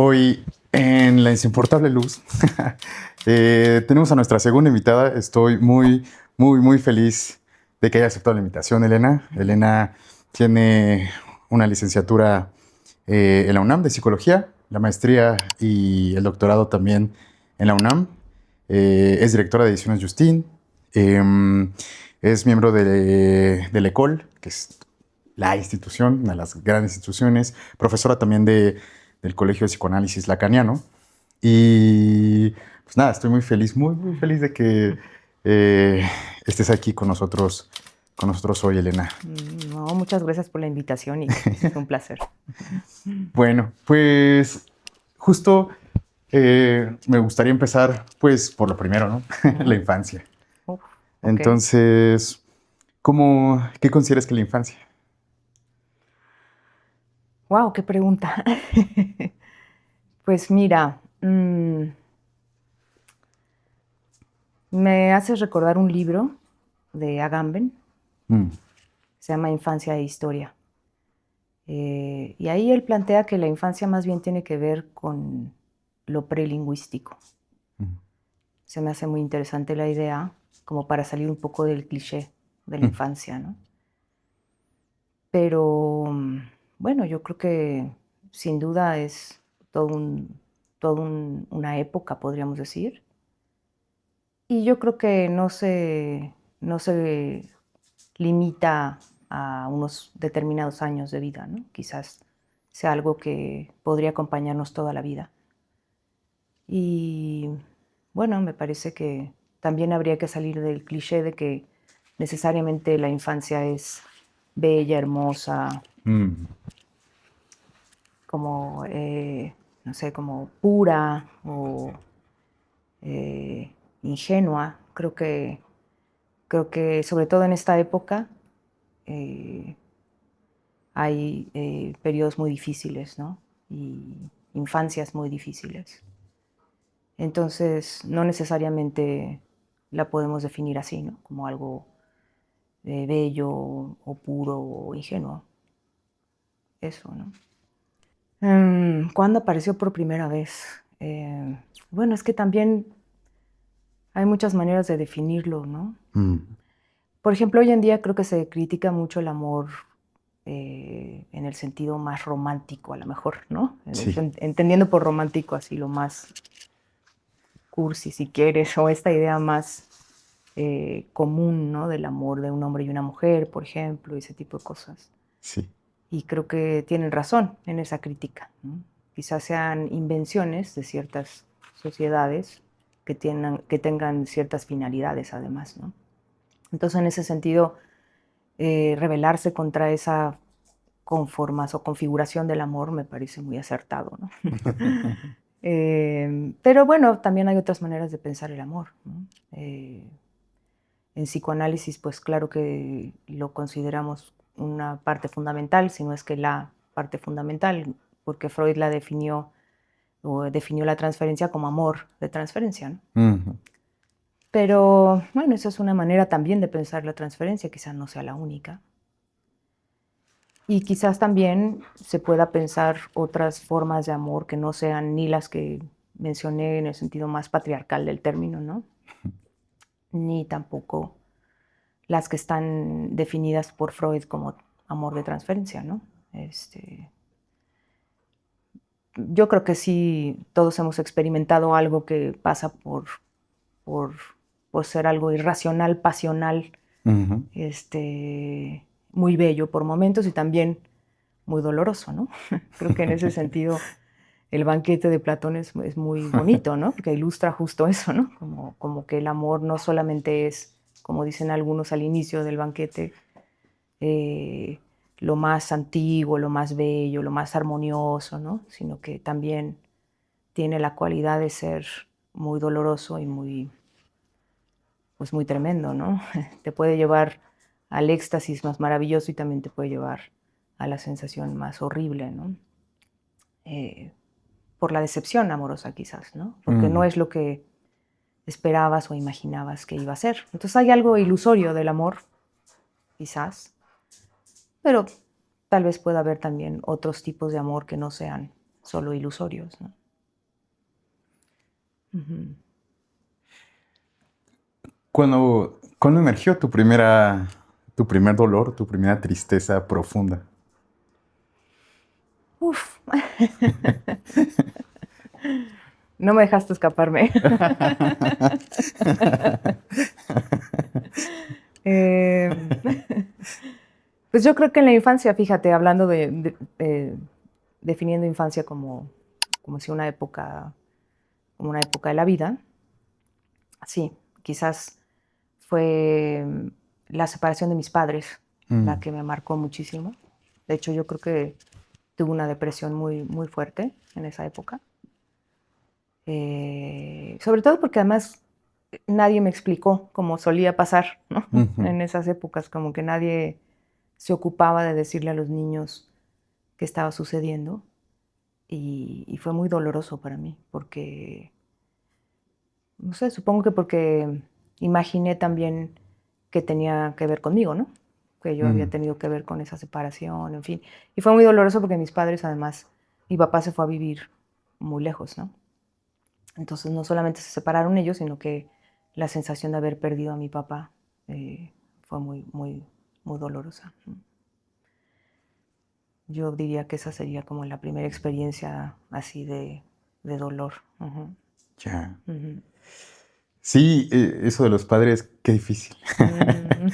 Hoy en La Insoportable Luz tenemos a nuestra segunda invitada. Estoy muy feliz de que haya aceptado la invitación, Elena. Elena tiene una licenciatura en la UNAM de Psicología, la maestría y el doctorado también en la UNAM. Es directora de Ediciones Justin. Es miembro de la ECOL, que es la institución, una de las grandes instituciones, profesora también del Colegio de Psicoanálisis Lacaniano. Y pues nada, estoy muy feliz, muy feliz de que estés aquí con nosotros hoy, Elena. No, muchas gracias por la invitación y es un placer. Bueno, pues justo me gustaría empezar pues por lo primero, ¿no? La infancia. Uf, ok. Entonces, ¿qué consideras que es la infancia? Wow, qué pregunta. Pues mira, me hace recordar un libro de Agamben, Mm, se llama Infancia e Historia. Y ahí él plantea que la infancia más bien tiene que ver con lo prelingüístico. mm, Se me hace muy interesante la idea, como para salir un poco del cliché de la mm, infancia, ¿no? Pero bueno, yo creo que sin duda es una época, podríamos decir. Y yo creo que no se limita a unos determinados años de vida, ¿no? Quizás sea algo que podría acompañarnos toda la vida. Y bueno, me parece que también habría que salir del cliché de que necesariamente la infancia es bella, hermosa, mm. como, no sé, como pura o ingenua. Creo que sobre todo en esta época eh, hay periodos muy difíciles, ¿no? Y infancias muy difíciles. Entonces, no necesariamente la podemos definir así, ¿no? Como algo bello o puro o ingenuo. Eso, ¿no? ¿Cuándo apareció por primera vez? Bueno, es que también hay muchas maneras de definirlo, ¿no? Mm, Por ejemplo, hoy en día creo que se critica mucho el amor en el sentido más romántico, a lo mejor, ¿no? sí. Entendiendo por romántico así lo más cursi, si quieres, o esta idea más común, ¿no? Del amor de un hombre y una mujer, por ejemplo, ese tipo de cosas. Sí. Y creo que tienen razón en esa crítica, ¿no? Quizás sean invenciones de ciertas sociedades que tengan ciertas finalidades además, ¿no? Entonces, en ese sentido, rebelarse contra esa conformas o configuración del amor me parece muy acertado, ¿no? Pero bueno, también hay otras maneras de pensar el amor, ¿no? En psicoanálisis, pues claro que lo consideramos una parte fundamental, si no es que la parte fundamental, porque Freud la definió o definió la transferencia como amor de transferencia, ¿no? Ujú. Pero bueno, esa es una manera también de pensar la transferencia, quizás no sea la única. Y quizás también se pueda pensar otras formas de amor que no sean ni las que mencioné en el sentido más patriarcal del término, ¿no? Ni tampoco las que están definidas por Freud como amor de transferencia, ¿no? Yo creo que sí, todos hemos experimentado algo que pasa por, por ser algo irracional, pasional, Ujú. muy bello por momentos y también muy doloroso, ¿no? Creo que en ese sentido el banquete de Platón es muy bonito, ¿no? Porque ilustra justo eso, ¿no? Como que el amor no solamente es, como dicen algunos al inicio del banquete, eh, lo más antiguo, lo más bello, lo más armonioso, ¿no? Sino que también tiene la cualidad de ser muy doloroso y pues muy tremendo, ¿no? Te puede llevar al éxtasis más maravilloso y también te puede llevar a la sensación más horrible, ¿no? Eh, por la decepción amorosa quizás, ¿no? Porque no Mm, es lo que esperabas o imaginabas que iba a ser. Entonces hay algo ilusorio del amor, quizás, pero tal vez pueda haber también otros tipos de amor que no sean solo ilusorios, ¿no? Ujú. ¿Cuándo emergió tu primer dolor, tu primera tristeza profunda? Uf. No me dejaste escaparme. Em, pues yo creo que en la infancia, fíjate, hablando definiendo infancia como si como una época de la vida, sí, quizás fue la separación de mis padres la Mm, que me marcó muchísimo. De hecho, yo creo que tuve una depresión muy fuerte en esa época. Sobre todo porque además nadie me explicó cómo solía pasar, ¿no? ujú. En esas épocas, como que nadie se ocupaba de decirle a los niños qué estaba sucediendo y fue muy doloroso para mí porque, no sé, supongo que porque imaginé también que tenía que ver conmigo, ¿no? Que yo había Mm, tenido que ver con esa separación, en fin. Y fue muy doloroso porque mis padres, además, mi papá se fue a vivir muy lejos, ¿no? Entonces no solamente se separaron ellos, sino que la sensación de haber perdido a mi papá fue muy dolorosa. Yo diría que esa sería como la primera experiencia así de dolor. Ujú, ya. ujú. Sí, eso de los padres, qué difícil. Mm.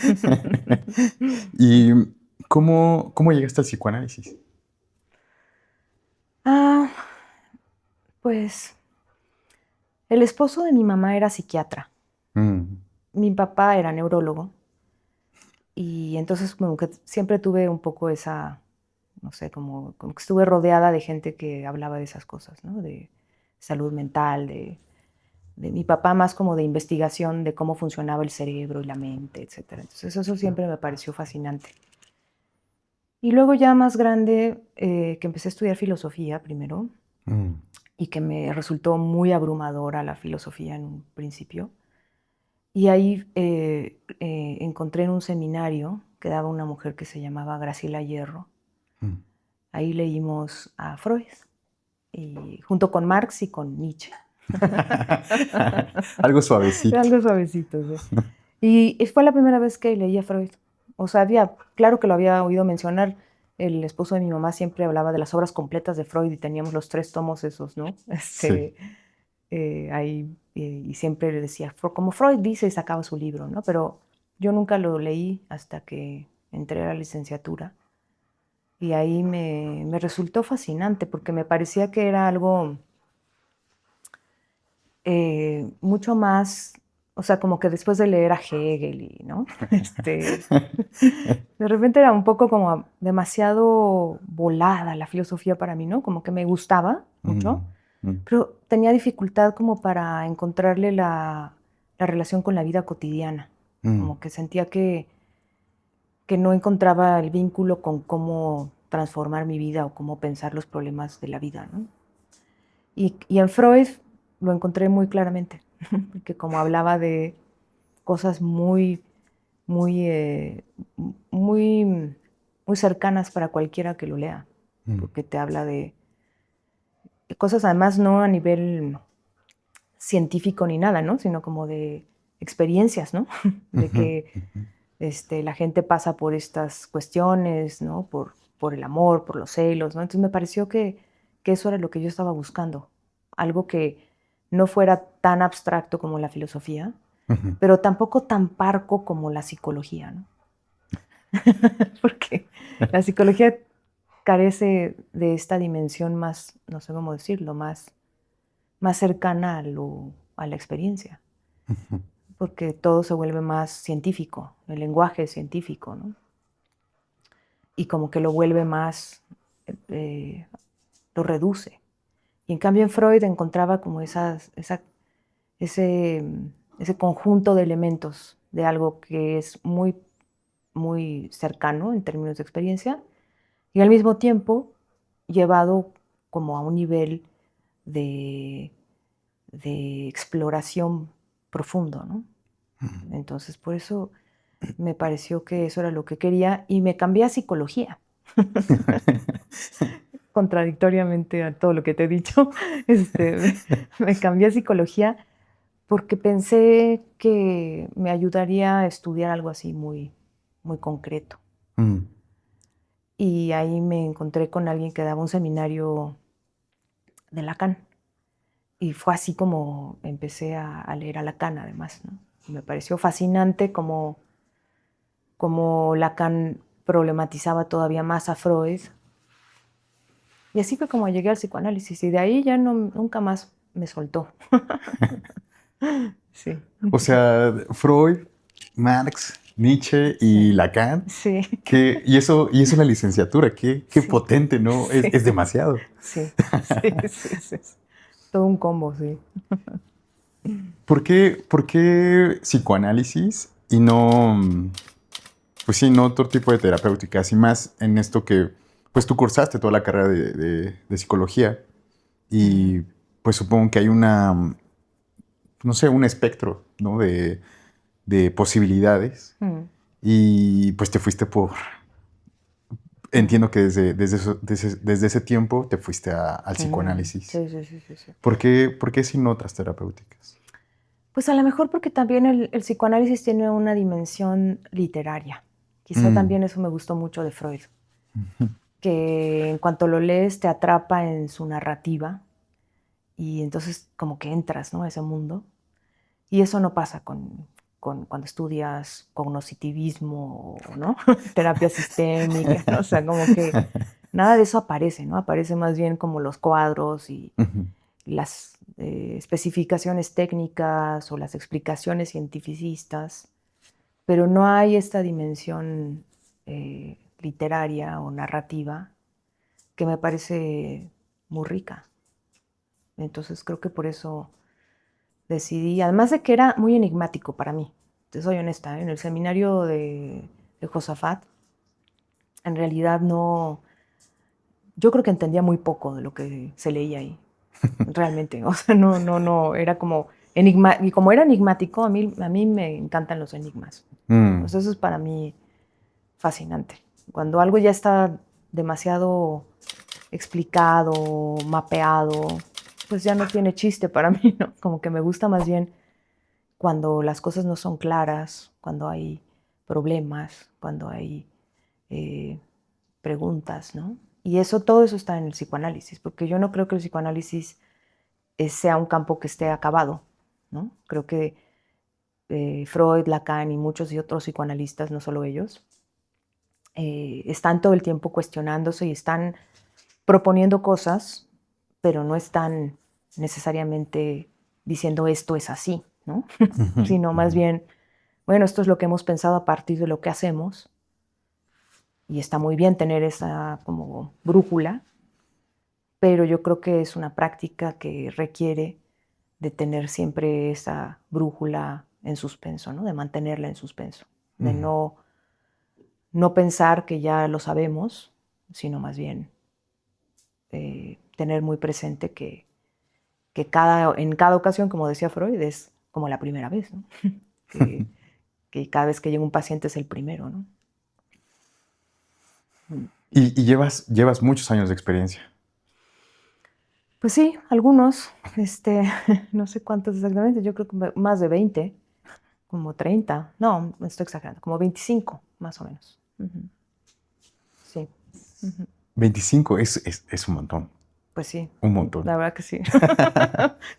¿Y cómo llegaste al psicoanálisis? Ah, pues el esposo de mi mamá era psiquiatra. Mm, Mi papá era neurólogo. Y entonces como que siempre tuve un poco esa, no sé, como que estuve rodeada de gente que hablaba de esas cosas, ¿no? De salud mental, de mi papá más como de investigación de cómo funcionaba el cerebro y la mente, etcétera. Entonces eso siempre me pareció fascinante. Y luego ya más grande, que empecé a estudiar filosofía primero mm, y que me resultó muy abrumadora la filosofía en un principio. Y ahí encontré en un seminario que daba una mujer que se llamaba Graciela Hierro. mm. Ahí leímos a Freud, y, junto con Marx y con Nietzsche. Algo suavecito. Algo suavecito, sí. Y fue la primera vez que leí a Freud. O sea, claro que lo había oído mencionar. El esposo de mi mamá siempre hablaba de las obras completas de Freud y teníamos los 3 tomos esos, ¿no? Sí. Ahí, y siempre le decía, como Freud dice, y sacaba su libro, ¿no? Pero yo nunca lo leí hasta que entré a la licenciatura. Y ahí me resultó fascinante porque me parecía que era algo mucho más, o sea, como que después de leer a Hegel y, ¿no? De repente era un poco como demasiado volada la filosofía para mí, ¿no? Como que me gustaba mucho, Mm, mm, pero tenía dificultad como para encontrarle la relación con la vida cotidiana. mm, Como que sentía que no encontraba el vínculo con cómo transformar mi vida o cómo pensar los problemas de la vida, ¿no? Y en Freud lo encontré muy claramente, porque como hablaba de cosas muy, muy, muy cercanas para cualquiera que lo lea, mm, porque te habla de cosas además no a nivel científico ni nada, ¿no? Sino como de experiencias, ¿no? De ujú, que ujú, la gente pasa por estas cuestiones, ¿no? Por el amor, por los celos, ¿no? Entonces me pareció que eso era lo que yo estaba buscando, algo que no fuera tan abstracto como la filosofía, ujú. pero tampoco tan parco como la psicología, ¿no? Porque la psicología carece de esta dimensión más, no sé cómo decirlo, más cercana a la experiencia, porque todo se vuelve más científico, el lenguaje es científico, ¿no? Y como que lo vuelve más, eh, lo reduce. Y en cambio en Freud encontraba como ese, ese conjunto de elementos de algo que es muy cercano en términos de experiencia y al mismo tiempo llevado como a un nivel de, de exploración profundo, ¿no? Entonces por eso me pareció que eso era lo que quería y me cambié a psicología. contradictoriamente a todo lo que te he dicho, me cambié a psicología porque pensé que me ayudaría a estudiar algo así muy, muy concreto. Mm. Y ahí me encontré con alguien que daba un seminario de Lacan. Y fue así como empecé a leer a Lacan, además, ¿no? Y me pareció fascinante como Lacan problematizaba todavía más a Freud. Y así fue como llegué al psicoanálisis. Y de ahí ya no, nunca más me soltó. Sí. O sea, Freud, Marx, Nietzsche y Sí. Lacan. Sí. Y eso la licenciatura, qué Sí. potente, ¿no? Sí. Es demasiado. Sí. Sí. Sí. Sí. Todo un combo, sí. ¿Por qué psicoanálisis y no, pues sí, no otro tipo de terapéuticas? Y más en esto que, pues tú cursaste toda la carrera de psicología y pues supongo que hay no sé, un espectro, ¿no? De posibilidades Mm, y pues te fuiste mm, entiendo que desde ese tiempo te fuiste al psicoanálisis. sí, sí, sí, sí, sí. ¿Por qué sin otras terapéuticas? Pues a lo mejor porque también el psicoanálisis tiene una dimensión literaria. Quizá Mm. también eso me gustó mucho de Freud, que en cuanto lo lees te atrapa en su narrativa y entonces como que entras, ¿no?, a ese mundo. Y eso no pasa cuando estudias cognoscitivismo, ¿no? Terapia sistémica, ¿no? O sea, como que nada de eso aparece, ¿no? Aparece más bien como los cuadros y Ujú. las especificaciones técnicas o las explicaciones cientificistas, pero no hay esta dimensión literaria o narrativa que me parece muy rica. Entonces creo que por eso decidí, además de que era muy enigmático para mí, te soy honesta, ¿eh? En el seminario de Josafat, en realidad no, yo creo que entendía muy poco de lo que se leía ahí, realmente, o sea, no, era como enigma, y como era enigmático, a mí me encantan los enigmas, o Mm. sea, eso es para mí fascinante. Cuando algo ya está demasiado explicado, mapeado, pues ya no tiene chiste para mí, ¿no? Como que me gusta más bien cuando las cosas no son claras, cuando hay problemas, cuando hay eh, preguntas, ¿no? Y eso, todo eso está en el psicoanálisis, porque yo no creo que el psicoanálisis sea un campo que esté acabado, ¿no? Creo que Freud, Lacan y muchos y otros psicoanalistas, no solo ellos, están todo el tiempo cuestionándose y están proponiendo cosas, pero no están necesariamente diciendo esto es así, ¿no? Ujú, Sino más ujú. bien, bueno, esto es lo que hemos pensado a partir de lo que hacemos y está muy bien tener esa como brújula, pero yo creo que es una práctica que requiere de tener siempre esa brújula en suspenso, ¿no? De mantenerla en suspenso, de Ujú. no pensar que ya lo sabemos, sino más bien tener muy presente que en cada ocasión, como decía Freud, es como la primera vez, ¿no? que, que cada vez que llega un paciente es el primero, ¿no? Y llevas muchos años de experiencia. Pues sí, algunos, no sé cuántos exactamente, yo creo que más de 20, como 30, no, me estoy exagerando, como 25, más o menos. Ujú. Sí, ujú. 25 es un montón, Pues sí, un montón. la verdad que sí.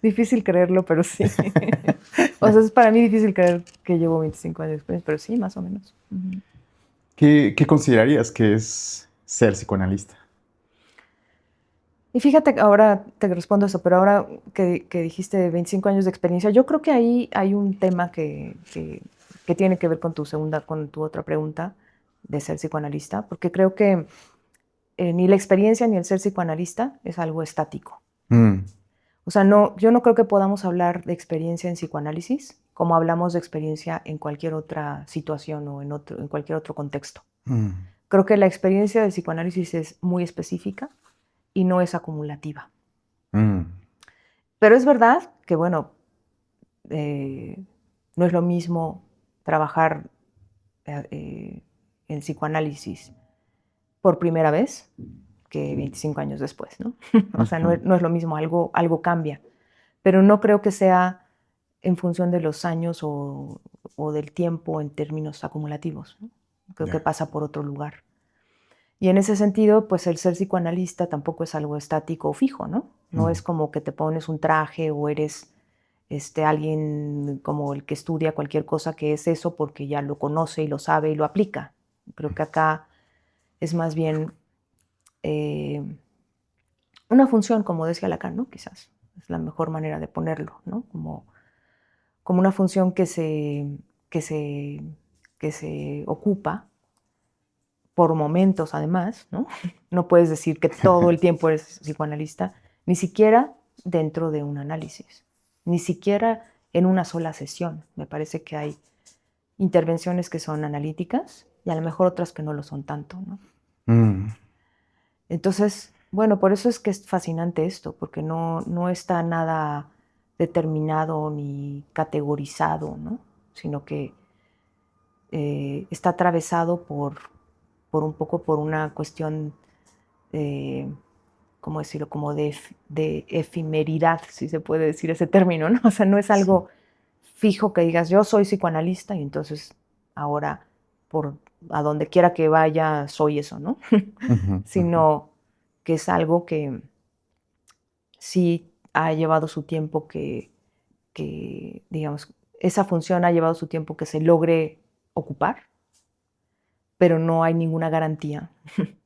Difícil creerlo, pero sí. O sea, es para mí difícil creer que llevo 25 años de experiencia, pero sí, más o menos. Ujú. ¿Qué considerarías que es ser psicoanalista? Y fíjate, ahora te respondo eso, pero ahora que dijiste 25 años de experiencia, yo creo que ahí hay un tema que tiene que ver con con tu otra pregunta de ser psicoanalista, porque creo que ni la experiencia ni el ser psicoanalista es algo estático. Mm. O sea, no, yo no creo que podamos hablar de experiencia en psicoanálisis como hablamos de experiencia en cualquier otra situación o en cualquier otro contexto. Mm. Creo que la experiencia del psicoanálisis es muy específica y no es acumulativa. Mm. Pero es verdad que, bueno, no es lo mismo trabajar en psicoanálisis por primera vez que 25 años después, ¿no? O sea, no es lo mismo, algo cambia. Pero no creo que sea en función de los años o del tiempo en términos acumulativos, ¿no? Creo que pasa por otro lugar. Y en ese sentido, pues el ser psicoanalista tampoco es algo estático o fijo, ¿no? No es como que te pones un traje o eres alguien como el que estudia cualquier cosa que es eso porque ya lo conoce y lo sabe y lo aplica. Creo que acá es más bien una función, como decía Lacan, ¿no? Quizás es la mejor manera de ponerlo, ¿no? Como una función que se ocupa por momentos, además, ¿no? No puedes decir que todo el tiempo eres psicoanalista, ni siquiera dentro de un análisis, ni siquiera en una sola sesión. Me parece que hay intervenciones que son analíticas y a lo mejor otras que no lo son tanto, ¿no? Entonces, bueno, por eso es que es fascinante esto, porque no está nada determinado ni categorizado, ¿no? Sino que está atravesado por un poco por una cuestión, ¿cómo decirlo? Como de efemeridad, si se puede decir ese término, ¿no? O sea, no es algo fijo que digas, yo soy psicoanalista y entonces ahora a donde quiera que vaya soy eso, ¿no? Sino que es algo que sí ha llevado su tiempo digamos, esa función ha llevado su tiempo que se logre ocupar, pero no hay ninguna garantía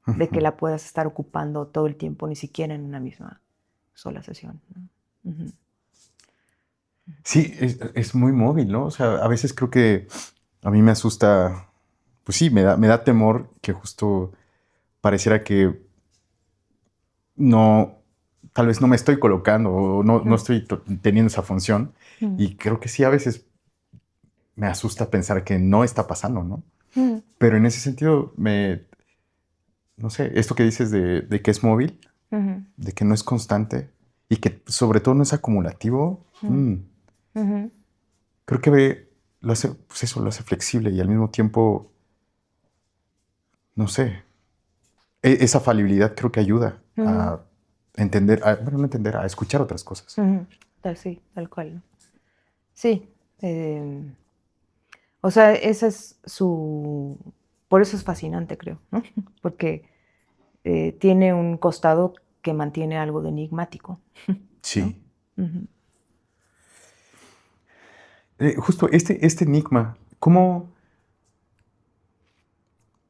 de que la puedas estar ocupando todo el tiempo, ni siquiera en una misma sola sesión, ¿no? Sí, es muy móvil, ¿no? O sea, a veces creo que a mí me asusta, pues sí, me da temor que justo pareciera que no, tal vez no me estoy colocando o no estoy teniendo esa función. Y creo que sí, a veces me asusta pensar que no está pasando, ¿no? Pero en ese sentido, no sé, esto que dices de que es móvil, de que no es constante y que sobre todo no es acumulativo, creo que lo hace, pues eso, lo hace flexible y al mismo tiempo, no sé, esa falibilidad creo que ayuda a entender, bueno, no entender, a escuchar otras cosas. Sí, tal cual. Sí. O sea, esa es por eso es fascinante, creo, ¿no? Porque tiene un costado que mantiene algo de enigmático, ¿no? Sí. Justo este enigma, ¿cómo?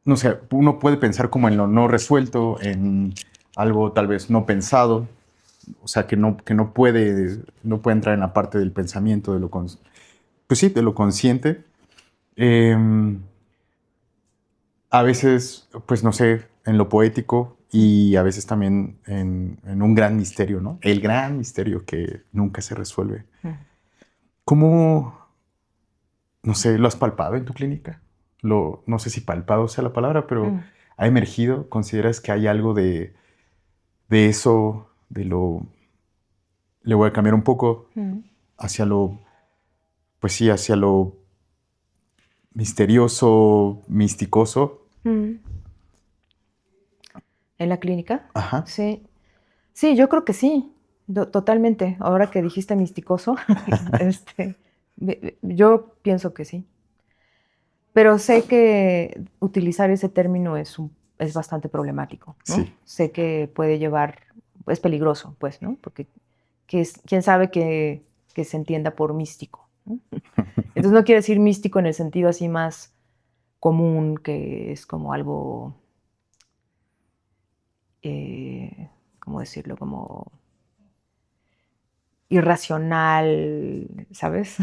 No sé, uno puede pensar como en lo no resuelto, en algo tal vez no pensado, o sea, que no puede entrar en la parte del pensamiento, pues sí, de lo consciente. Eh, a veces, pues no sé, en lo poético y a veces también en un gran misterio, ¿no? El gran misterio que nunca se resuelve. ¿Cómo, no sé, lo has palpado en tu clínica? No sé si palpado sea la palabra, pero ha emergido. ¿Consideras que hay algo de eso, le voy a cambiar un poco hacia pues sí, hacia lo misterioso, misticoso? ¿En la clínica? Ajá. Sí. Sí, yo creo que sí, totalmente. Ahora que dijiste misticoso, yo pienso que sí. Pero sé que utilizar ese término es bastante problemático, ¿no? Sí. Sé que puede es peligroso, pues, ¿no? Porque quién sabe que se entienda por místico, ¿no? Entonces no quiere decir místico en el sentido así más común, que es como algo, ¿cómo decirlo? Como irracional, ¿sabes?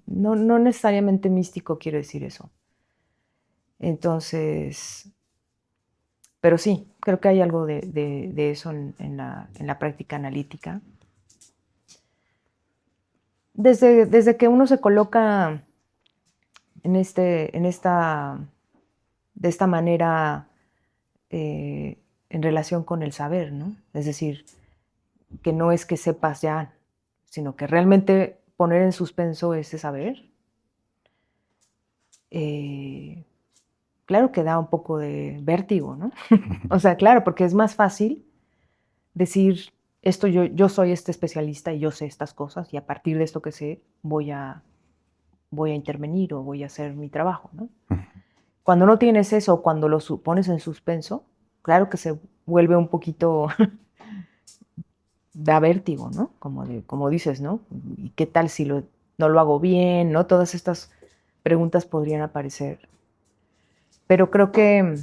No necesariamente místico quiero decir eso. Entonces, pero sí, creo que hay algo de eso en la práctica analítica. Desde que uno se coloca de esta manera en relación con el saber, ¿no? Es decir, que no es que sepas ya, sino que realmente poner en suspenso ese saber. claro que da un poco de vértigo, ¿no? O sea, claro, porque es más fácil decir, esto yo soy este especialista y yo sé estas cosas y a partir de esto que sé voy a intervenir o voy a hacer mi trabajo, ¿no? Cuando no tienes eso, cuando lo pones en suspenso, claro que se vuelve un poquito, da vértigo, ¿no? Como dices, ¿no? ¿Y qué tal si no lo hago bien, ¿no? Todas estas preguntas podrían aparecer. Pero creo que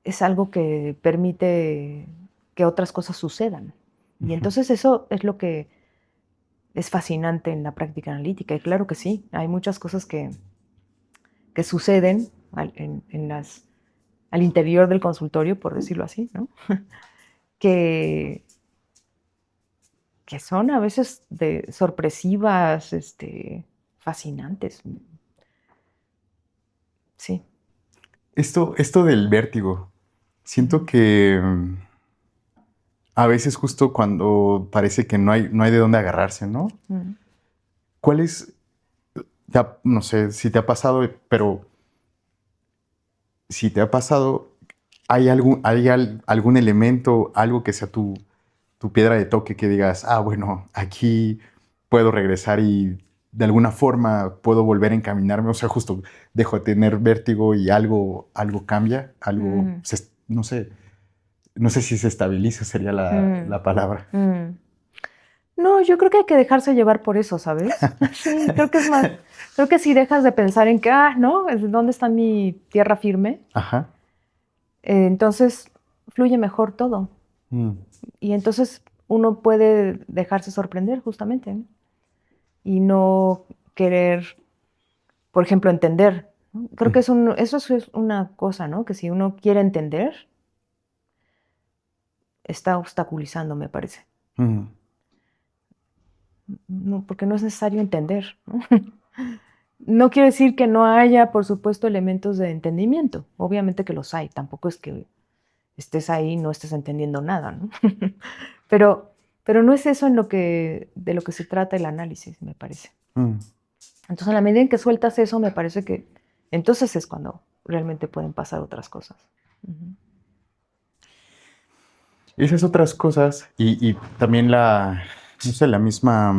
es algo que permite que otras cosas sucedan. Y entonces eso es lo que es fascinante en la práctica analítica. Y claro que sí, hay muchas cosas que suceden al interior del consultorio, por decirlo así, ¿no? que, que son a veces sorpresivas, fascinantes. Sí. Esto del vértigo, siento que a veces justo cuando parece que no hay de dónde agarrarse, ¿no? ¿Cuál es, no sé si te ha pasado, pero si te ha pasado, ¿hay algún elemento, algo que sea tu piedra de toque que digas, bueno, aquí puedo regresar y de alguna forma puedo volver a encaminarme? O sea, justo dejo de tener vértigo y algo cambia, no sé si se estabiliza, sería la palabra. No, yo creo que hay que dejarse llevar por eso, ¿sabes? Sí, creo que es más, creo que si dejas de pensar en que, ¿no? ¿Dónde está mi tierra firme? Ajá. Entonces fluye mejor todo. Y entonces uno puede dejarse sorprender justamente, ¿no? Y no querer, por ejemplo, entender, ¿no? Creo que eso es una cosa, ¿no? Que si uno quiere entender, está obstaculizando, me parece. No, porque no es necesario entender, ¿no? No quiere decir que no haya, por supuesto, elementos de entendimiento. Obviamente que los hay. Tampoco es que estés ahí y no estés entendiendo nada, ¿no? pero no es eso de lo que se trata el análisis, me parece. Entonces, en la medida en que sueltas eso, me parece que entonces es cuando realmente pueden pasar otras cosas. Esas otras cosas y también no sé, la misma,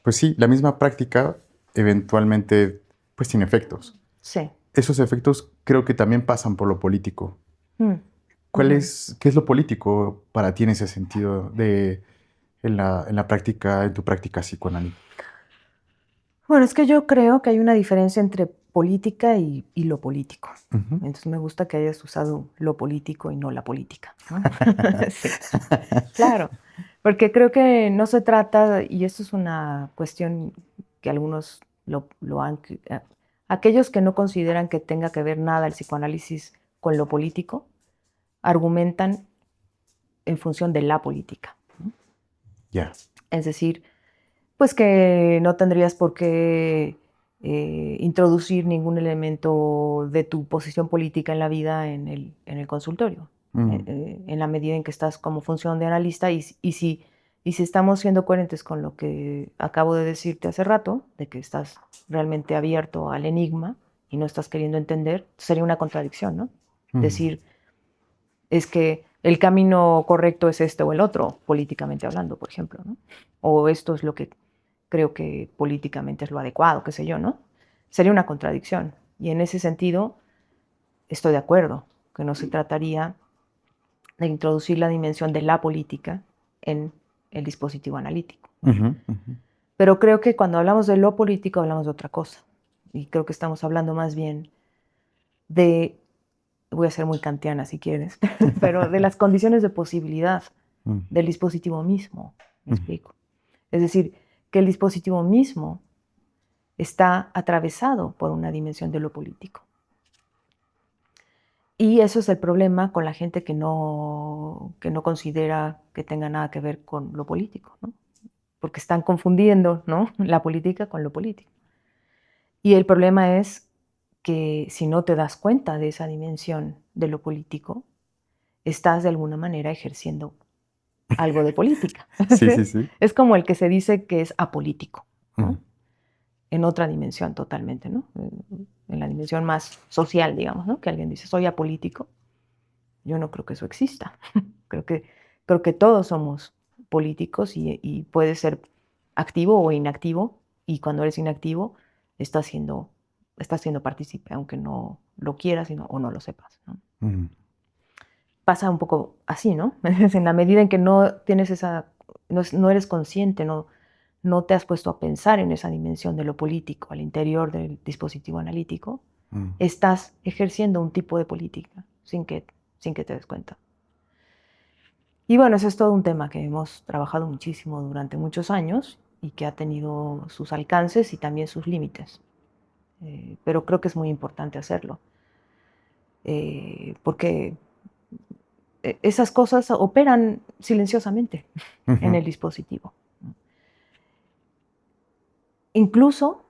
pues sí, la misma práctica eventualmente pues tiene efectos. Sí. Esos efectos creo que también pasan por lo político. ¿Qué es lo político para ti en ese sentido en tu práctica psicoanalítica? Bueno, es que yo creo que hay una diferencia entre política y lo político. Entonces me gusta que hayas usado lo político y no la política, ¿no? Sí, claro, porque creo que no se trata, y esto es una cuestión que algunos lo han, aquellos que no consideran que tenga que ver nada el psicoanálisis con lo político, argumentan en función de la política. Ya. Es decir, pues que no tendrías por qué introducir ningún elemento de tu posición política en la vida en el consultorio, en la medida en que estás como función de analista y si estamos siendo coherentes con lo que acabo de decirte hace rato, de que estás realmente abierto al enigma y no estás queriendo entender, sería una contradicción, ¿no? Decir, es que el camino correcto es este o el otro, políticamente hablando, por ejemplo, ¿no? O esto es lo que creo que políticamente es lo adecuado, qué sé yo, ¿no? Sería una contradicción. Y en ese sentido, estoy de acuerdo, que no se trataría de introducir la dimensión de la política en el dispositivo analítico. Pero creo que cuando hablamos de lo político hablamos de otra cosa. Y creo que estamos hablando más bien de, voy a ser muy kantiana si quieres, pero de las condiciones de posibilidad del dispositivo mismo. ¿Me explico? Es decir, que el dispositivo mismo está atravesado por una dimensión de lo político. Y eso es el problema con la gente que no considera que tenga nada que ver con lo político, ¿no? Porque están confundiendo, ¿no?, la política con lo político. Y el problema es que si no te das cuenta de esa dimensión de lo político, estás de alguna manera ejerciendo algo de política. Sí, sí, sí. Es como el que se dice que es apolítico, ¿no? en otra dimensión totalmente, ¿no? En la dimensión más social, digamos, ¿no? Que alguien dice, soy apolítico. Yo no creo que eso exista. creo que todos somos políticos y puedes ser activo o inactivo, y cuando eres inactivo estás siendo partícipe, aunque no lo quieras o no lo sepas, ¿no? Pasa un poco así, ¿no? En la medida en que no tienes no eres consciente, no te has puesto a pensar en esa dimensión de lo político al interior del dispositivo analítico, estás ejerciendo un tipo de política sin que te des cuenta. Y bueno, eso es todo un tema que hemos trabajado muchísimo durante muchos años y que ha tenido sus alcances y también sus límites. Pero creo que es muy importante hacerlo, porque esas cosas operan silenciosamente en el dispositivo. Incluso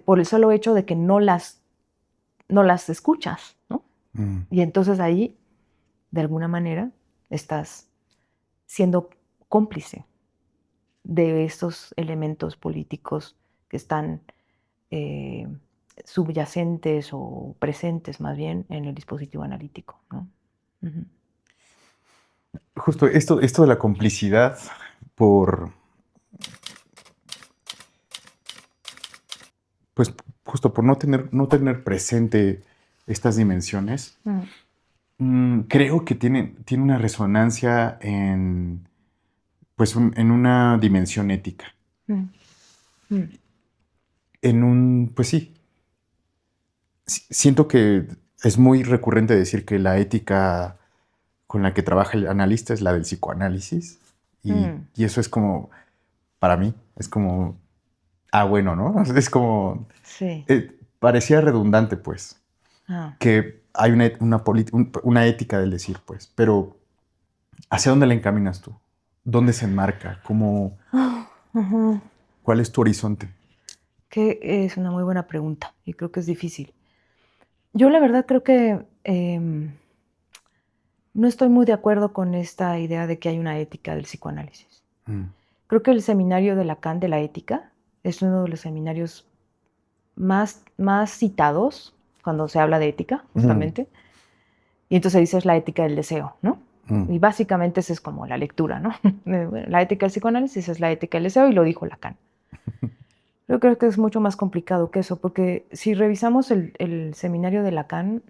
por el solo hecho de que no las escuchas, ¿no? Y entonces ahí, de alguna manera, estás siendo cómplice de estos elementos políticos que están subyacentes o presentes más bien en el dispositivo analítico, ¿no? Justo esto de la complicidad por, pues justo por no tener presente estas dimensiones, creo que tiene una resonancia en, pues, en una dimensión ética. Pues sí, siento que es muy recurrente decir que la ética con la que trabaja el analista es la del psicoanálisis. Y eso es como, para mí, es como, bueno, ¿no? Es como, sí. Parecía redundante, pues, que hay una ética del decir, pues, pero ¿hacia dónde la encaminas tú? ¿Dónde se enmarca? ¿Cómo, ¿Cuál es tu horizonte? Que es una muy buena pregunta y creo que es difícil. Yo la verdad creo que no estoy muy de acuerdo con esta idea de que hay una ética del psicoanálisis. Creo que el seminario de Lacan de la ética es uno de los seminarios más citados cuando se habla de ética, justamente. Y entonces dices la ética del deseo, ¿no? Y básicamente esa es como la lectura, ¿no? La ética del psicoanálisis es la ética del deseo y lo dijo Lacan. Yo creo que es mucho más complicado que eso, porque si revisamos el seminario de Lacan,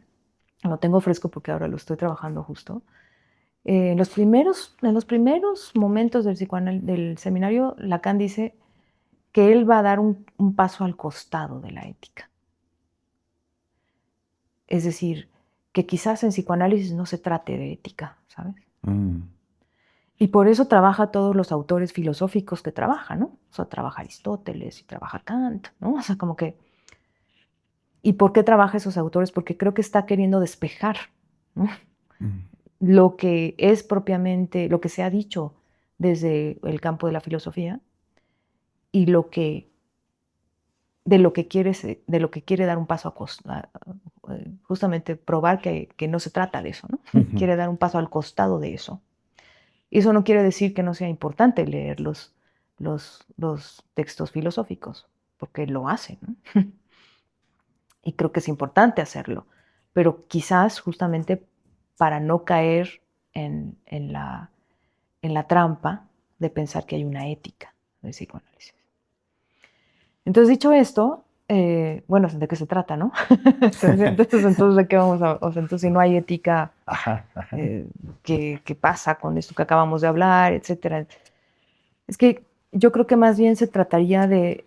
lo tengo fresco porque ahora lo estoy trabajando justo. En los primeros momentos del seminario, Lacan dice que él va a dar un paso al costado de la ética. Es decir, que quizás en psicoanálisis no se trate de ética, ¿sabes? Y por eso trabaja todos los autores filosóficos que trabaja, ¿no? O sea, trabaja Aristóteles y trabaja Kant, ¿no? O sea, como que... ¿Y por qué trabaja esos autores? Porque creo que está queriendo despejar, ¿no? Lo que es propiamente, lo que se ha dicho desde el campo de la filosofía y de lo que quiere dar un paso justamente probar que no se trata de eso, ¿no? Quiere dar un paso al costado de eso. Y eso no quiere decir que no sea importante leer los textos filosóficos, porque lo hacen, ¿no? Y creo que es importante hacerlo, pero quizás justamente para no caer en la trampa de pensar que hay una ética del psicoanálisis. Entonces, dicho esto, bueno, ¿de qué se trata, no? Entonces, ¿de qué vamos a...? O sea, entonces, si no hay ética, ¿qué pasa con esto que acabamos de hablar, etcétera? Es que yo creo que más bien se trataría de...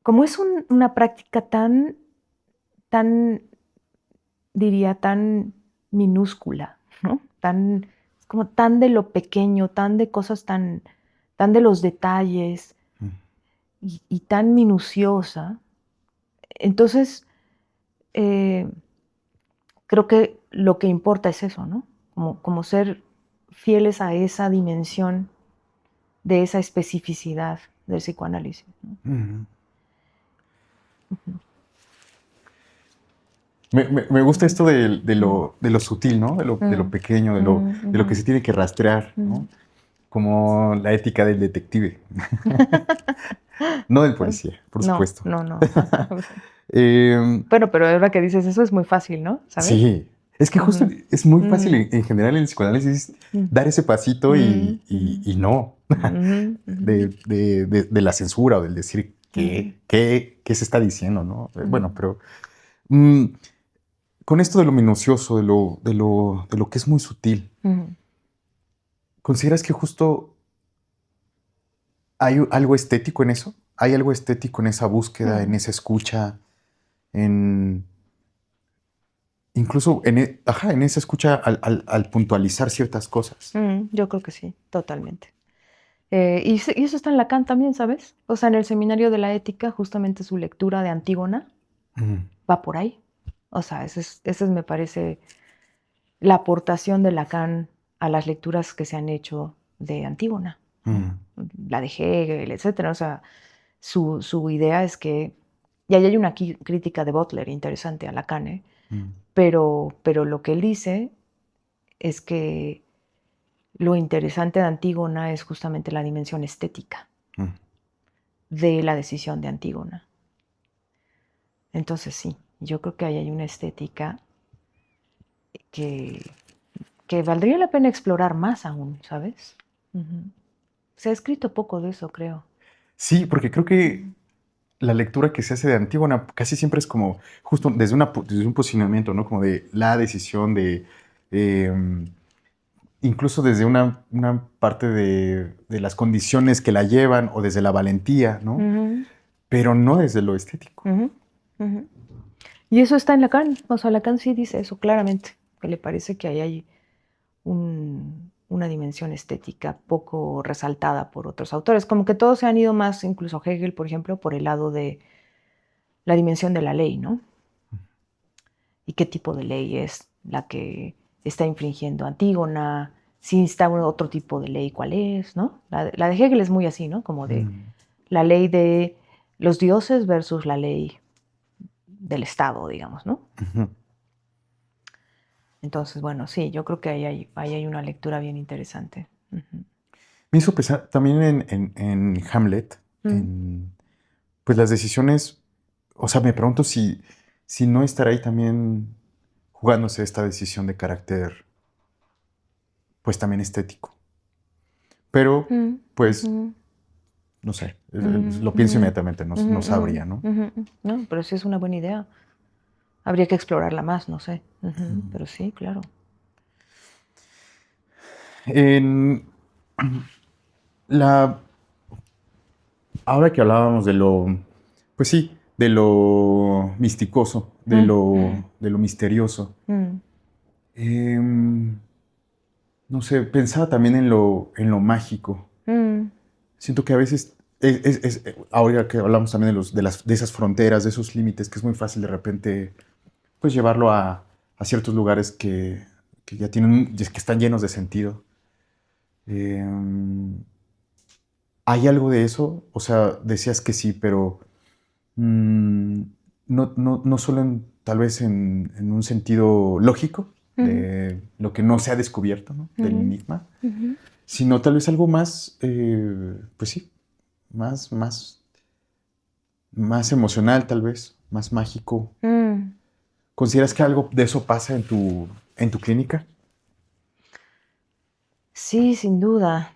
Como es una práctica tan, diría, tan minúscula, ¿no? Como tan de lo pequeño, tan de cosas tan de los detalles y tan minuciosa. Entonces, creo que lo que importa es eso, ¿no? Como ser fieles a esa dimensión de esa especificidad del psicoanálisis, ¿no? Me gusta esto de lo sutil, ¿no? De lo pequeño, de lo que se tiene que rastrear, ¿no? como la ética del detective, no del policía, por No, supuesto. no. Em, Bueno, pero ahora que dices eso es muy fácil, ¿no? ¿Sabes? sí, es que justo Ujú, es muy fácil ujú, en general en el psicoanálisis ujú, dar ese pasito ujú, ujú, y no, ujú, ujú, de la censura o del decir ujú, qué se está diciendo, ¿no? ujú. Bueno, pero mm, con esto de lo minucioso, de lo que es muy sutil, Ujú. ¿consideras que justo hay algo estético en eso? ¿Hay algo estético en esa búsqueda, en Mm, esa escucha, en incluso en esa escucha al puntualizar ciertas cosas? yo creo que sí, totalmente. Y eso está en Lacan también, ¿sabes? O sea, en el seminario de la ética, justamente su lectura de Antígona Mm, va por ahí. O sea, esa es, me parece, la aportación de Lacan a las lecturas que se han hecho de Antígona, ¿no? mm, La de Hegel, etcétera. O sea, su idea es que, y ahí hay una crítica de Butler interesante a Lacan, ¿eh? mm, Pero lo que él dice es que lo interesante de Antígona es justamente la dimensión estética mm. de la decisión de Antígona. Entonces sí, yo creo que ahí hay una estética que, que valdría la pena explorar más aún, ¿sabes? Ujú. Se ha escrito poco de eso, creo. Sí, porque creo que Ujú. la lectura que se hace de Antígona casi siempre es como justo desde un posicionamiento, ¿no? Como de la decisión de, em, incluso desde una parte de las condiciones que la llevan o desde la valentía, ¿no? Ujú, Pero no desde lo estético. ujú, ujú. Y eso está en Lacan. O sea, Lacan sí dice eso claramente, que le parece que ahí hay una dimensión estética poco resaltada por otros autores. Como que todos se han ido más, incluso Hegel, por ejemplo, por el lado de la dimensión de la ley, ¿no? Y qué tipo de ley es la que está infringiendo Antígona, si está otro tipo de ley, cuál es, ¿no? La de Hegel es muy así, ¿no? Como de Mm, la ley de los dioses versus la ley del Estado, digamos, ¿no? ujú. Entonces, bueno, sí, yo creo que ahí hay una lectura bien interesante. Ujú. Me hizo pensar también en Hamlet, Mm. en pues las decisiones, o sea, me pregunto si no estará ahí también jugándose esta decisión de carácter, pues también estético. Pero, Mm, pues, ujú, no sé, ujú, lo pienso ujú, inmediatamente, no, ujú, no ujú, sabría, ¿no? ujú. No, pero sí es una buena idea. Habría que explorarla más, no sé. Ujú, pero sí, claro. En la, ahora que hablábamos de lo, pues sí, de lo misticoso, Mm, de lo misterioso, mm, em, no sé, pensaba también en lo mágico. mm, Siento que a veces, ahora que hablamos también de esas fronteras, de esos límites, que es muy fácil de repente, pues llevarlo a ciertos lugares que ya tienen, que están llenos de sentido. Em, ¿Hay algo de eso? O sea, decías que sí, pero mm, no solo tal vez en un sentido lógico, ujú, de lo que no se ha descubierto, ¿no? Del ujú, enigma, ujú. sino tal vez algo más, pues sí, más emocional tal vez, más mágico. Mm. ¿Consideras que algo de eso pasa en tu clínica? Sí, sin duda.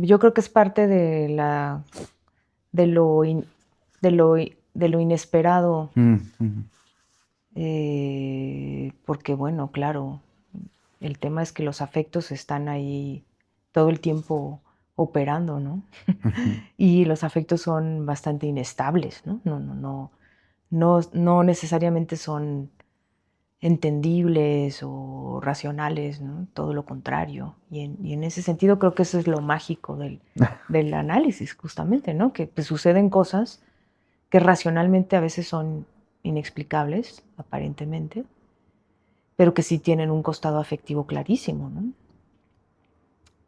Yo creo que es parte de lo, de lo inesperado, Mm, mm, porque bueno, claro, el tema es que los afectos están ahí todo el tiempo operando, ¿no? ujú, Y los afectos son bastante inestables, ¿no? No necesariamente son entendibles o racionales, ¿no? Todo lo contrario. Y en ese sentido creo que eso es lo mágico del análisis, justamente, ¿no? Que pues, suceden cosas que racionalmente a veces son inexplicables, aparentemente, pero que sí tienen un costado afectivo clarísimo, ¿no?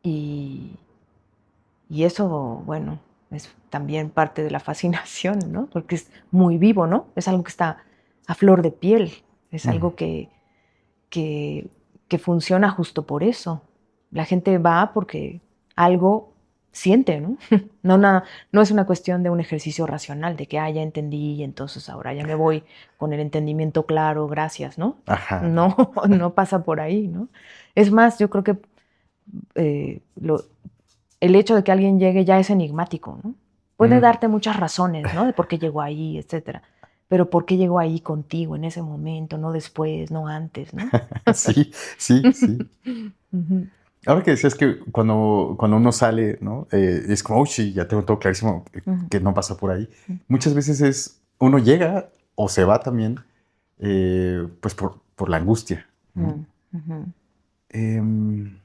Y, y eso, bueno, es también parte de la fascinación, ¿no? Porque es muy vivo, ¿no? Es algo que está a flor de piel, es mm, algo que, que funciona justo por eso. La gente va porque algo siente, ¿no? No es una cuestión de un ejercicio racional, de que, ya entendí y entonces ahora ya me voy con el entendimiento claro, gracias, ¿no? Ajá. No, no pasa por ahí, ¿no? Es más, yo creo que el hecho de que alguien llegue ya es enigmático, ¿no? Puede darte muchas razones, ¿no? De por qué llegó ahí, etcétera. Pero ¿por qué llegó ahí contigo en ese momento, no después, no antes, ¿no? Sí, sí, sí. Ujú, Ahora que decías que cuando uno sale, ¿no? Es como, uy, sí, ya tengo todo clarísimo ujú, que no pasa por ahí. ujú, Muchas veces uno llega o se va también, pues por la angustia, ¿no? ujú, ujú. Em,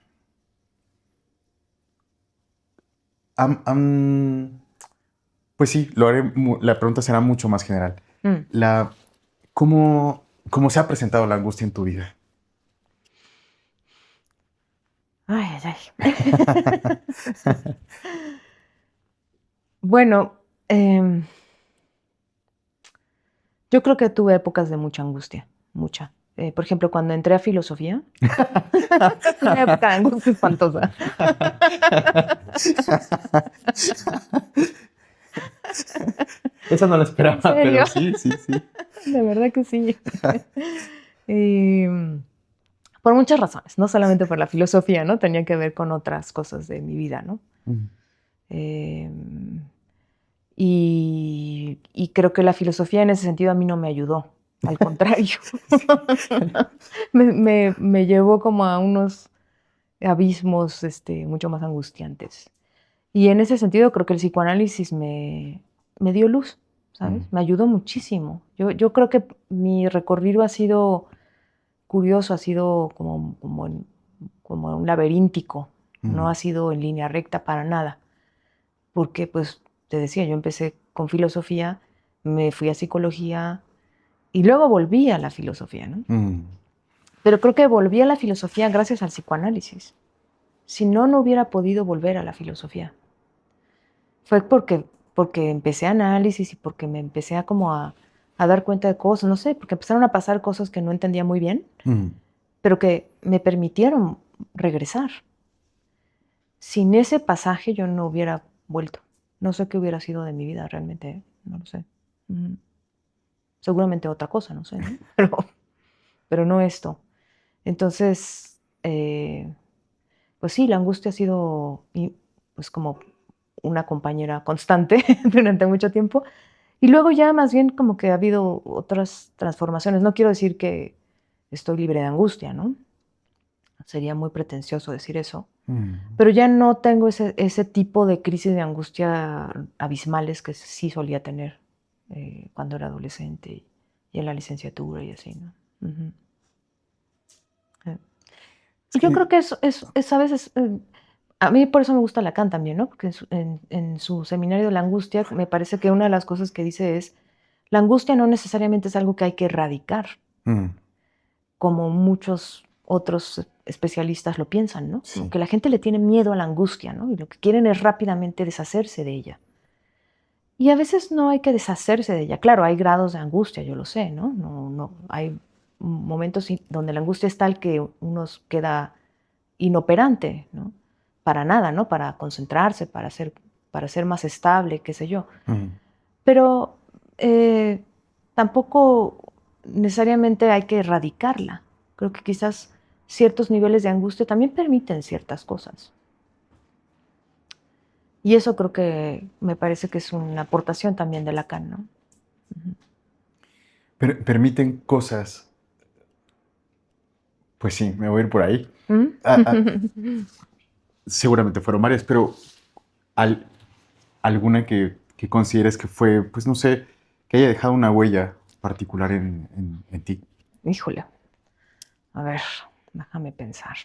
am- am- pues sí, lo haré, la pregunta será mucho más general. Mm. La, ¿cómo se ha presentado la angustia en tu vida? Ay, ay, ay. Bueno, yo creo que tuve épocas de mucha angustia, mucha. Por ejemplo, cuando entré a filosofía, una época de angustia espantosa. Esa no la ¿En esperaba, pero serio? sí, sí, sí. De verdad que sí. Em, por muchas razones, no solamente por la filosofía, ¿no? Tenía que ver con otras cosas de mi vida, ¿no? Mm. Em, y creo que la filosofía en ese sentido a mí no me ayudó, al contrario. Me llevó como a unos abismos mucho más angustiantes. Y en ese sentido creo que el psicoanálisis me dio luz, ¿sabes? Mm, Me ayudó muchísimo. Yo creo que mi recorrido ha sido curioso, ha sido como un laberíntico, no mm, ha sido en línea recta para nada, porque pues te decía, yo empecé con filosofía, me fui a psicología y luego volví a la filosofía, ¿no? mm. Pero creo que volví a la filosofía gracias al psicoanálisis. Si no, no hubiera podido volver a la filosofía. Fue porque empecé análisis y porque me empecé a dar cuenta de cosas, no sé, porque empezaron a pasar cosas que no entendía muy bien, Mm, pero que me permitieron regresar. Sin ese pasaje yo no hubiera vuelto. No sé qué hubiera sido de mi vida realmente, ¿eh? No lo sé. Ujú. Seguramente otra cosa, no sé, ¿no? Pero no esto. Entonces, pues sí, la angustia ha sido pues como una compañera constante durante mucho tiempo. Y luego ya más bien como que ha habido otras transformaciones. No quiero decir que estoy libre de angustia, ¿no? Sería muy pretencioso decir eso. mm. Pero ya no tengo ese tipo de crisis de angustia abismales que sí solía tener cuando era adolescente y en la licenciatura y así, ¿no? Ujú. Eh. Es Yo que, creo que es a veces, a mí por eso me gusta Lacan también, ¿no? Porque en su seminario de la angustia me parece que una de las cosas que dice es, la angustia no necesariamente es algo que hay que erradicar, mm, como muchos otros especialistas lo piensan, ¿no? Como sí. que la gente le tiene miedo a la angustia, ¿no? Y lo que quieren es rápidamente deshacerse de ella. Y a veces no hay que deshacerse de ella. Claro, hay grados de angustia, yo lo sé, ¿no? No, hay momentos donde la angustia es tal que uno queda inoperante, ¿no? Para nada, ¿no? Para concentrarse, para ser más estable, qué sé yo. Mm. Pero tampoco necesariamente hay que erradicarla. Creo que quizás ciertos niveles de angustia también permiten ciertas cosas. Y eso creo que me parece que es una aportación también de Lacan, ¿no? Ujú. Permiten cosas. Pues sí, me voy a ir por ahí. Ah, ah, ¿Mm? seguramente fueron varias, pero al- alguna que consideres que fue, pues no sé, que haya dejado una huella particular en ti. Híjole, a ver, déjame pensar.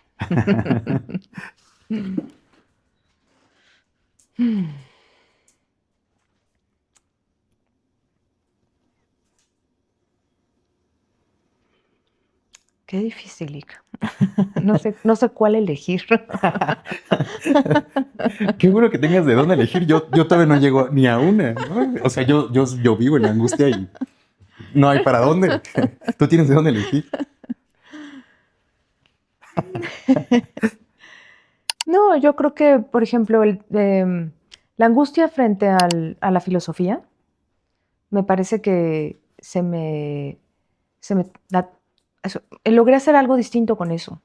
Qué difícil, Ica. No sé cuál elegir. Qué bueno que tengas de dónde elegir. Yo todavía no llego ni a una, ¿no? O sea, yo vivo en la angustia y no hay para dónde. Tú tienes de dónde elegir. No, yo creo que, por ejemplo, la angustia frente a la filosofía, me parece que logré hacer algo distinto con eso,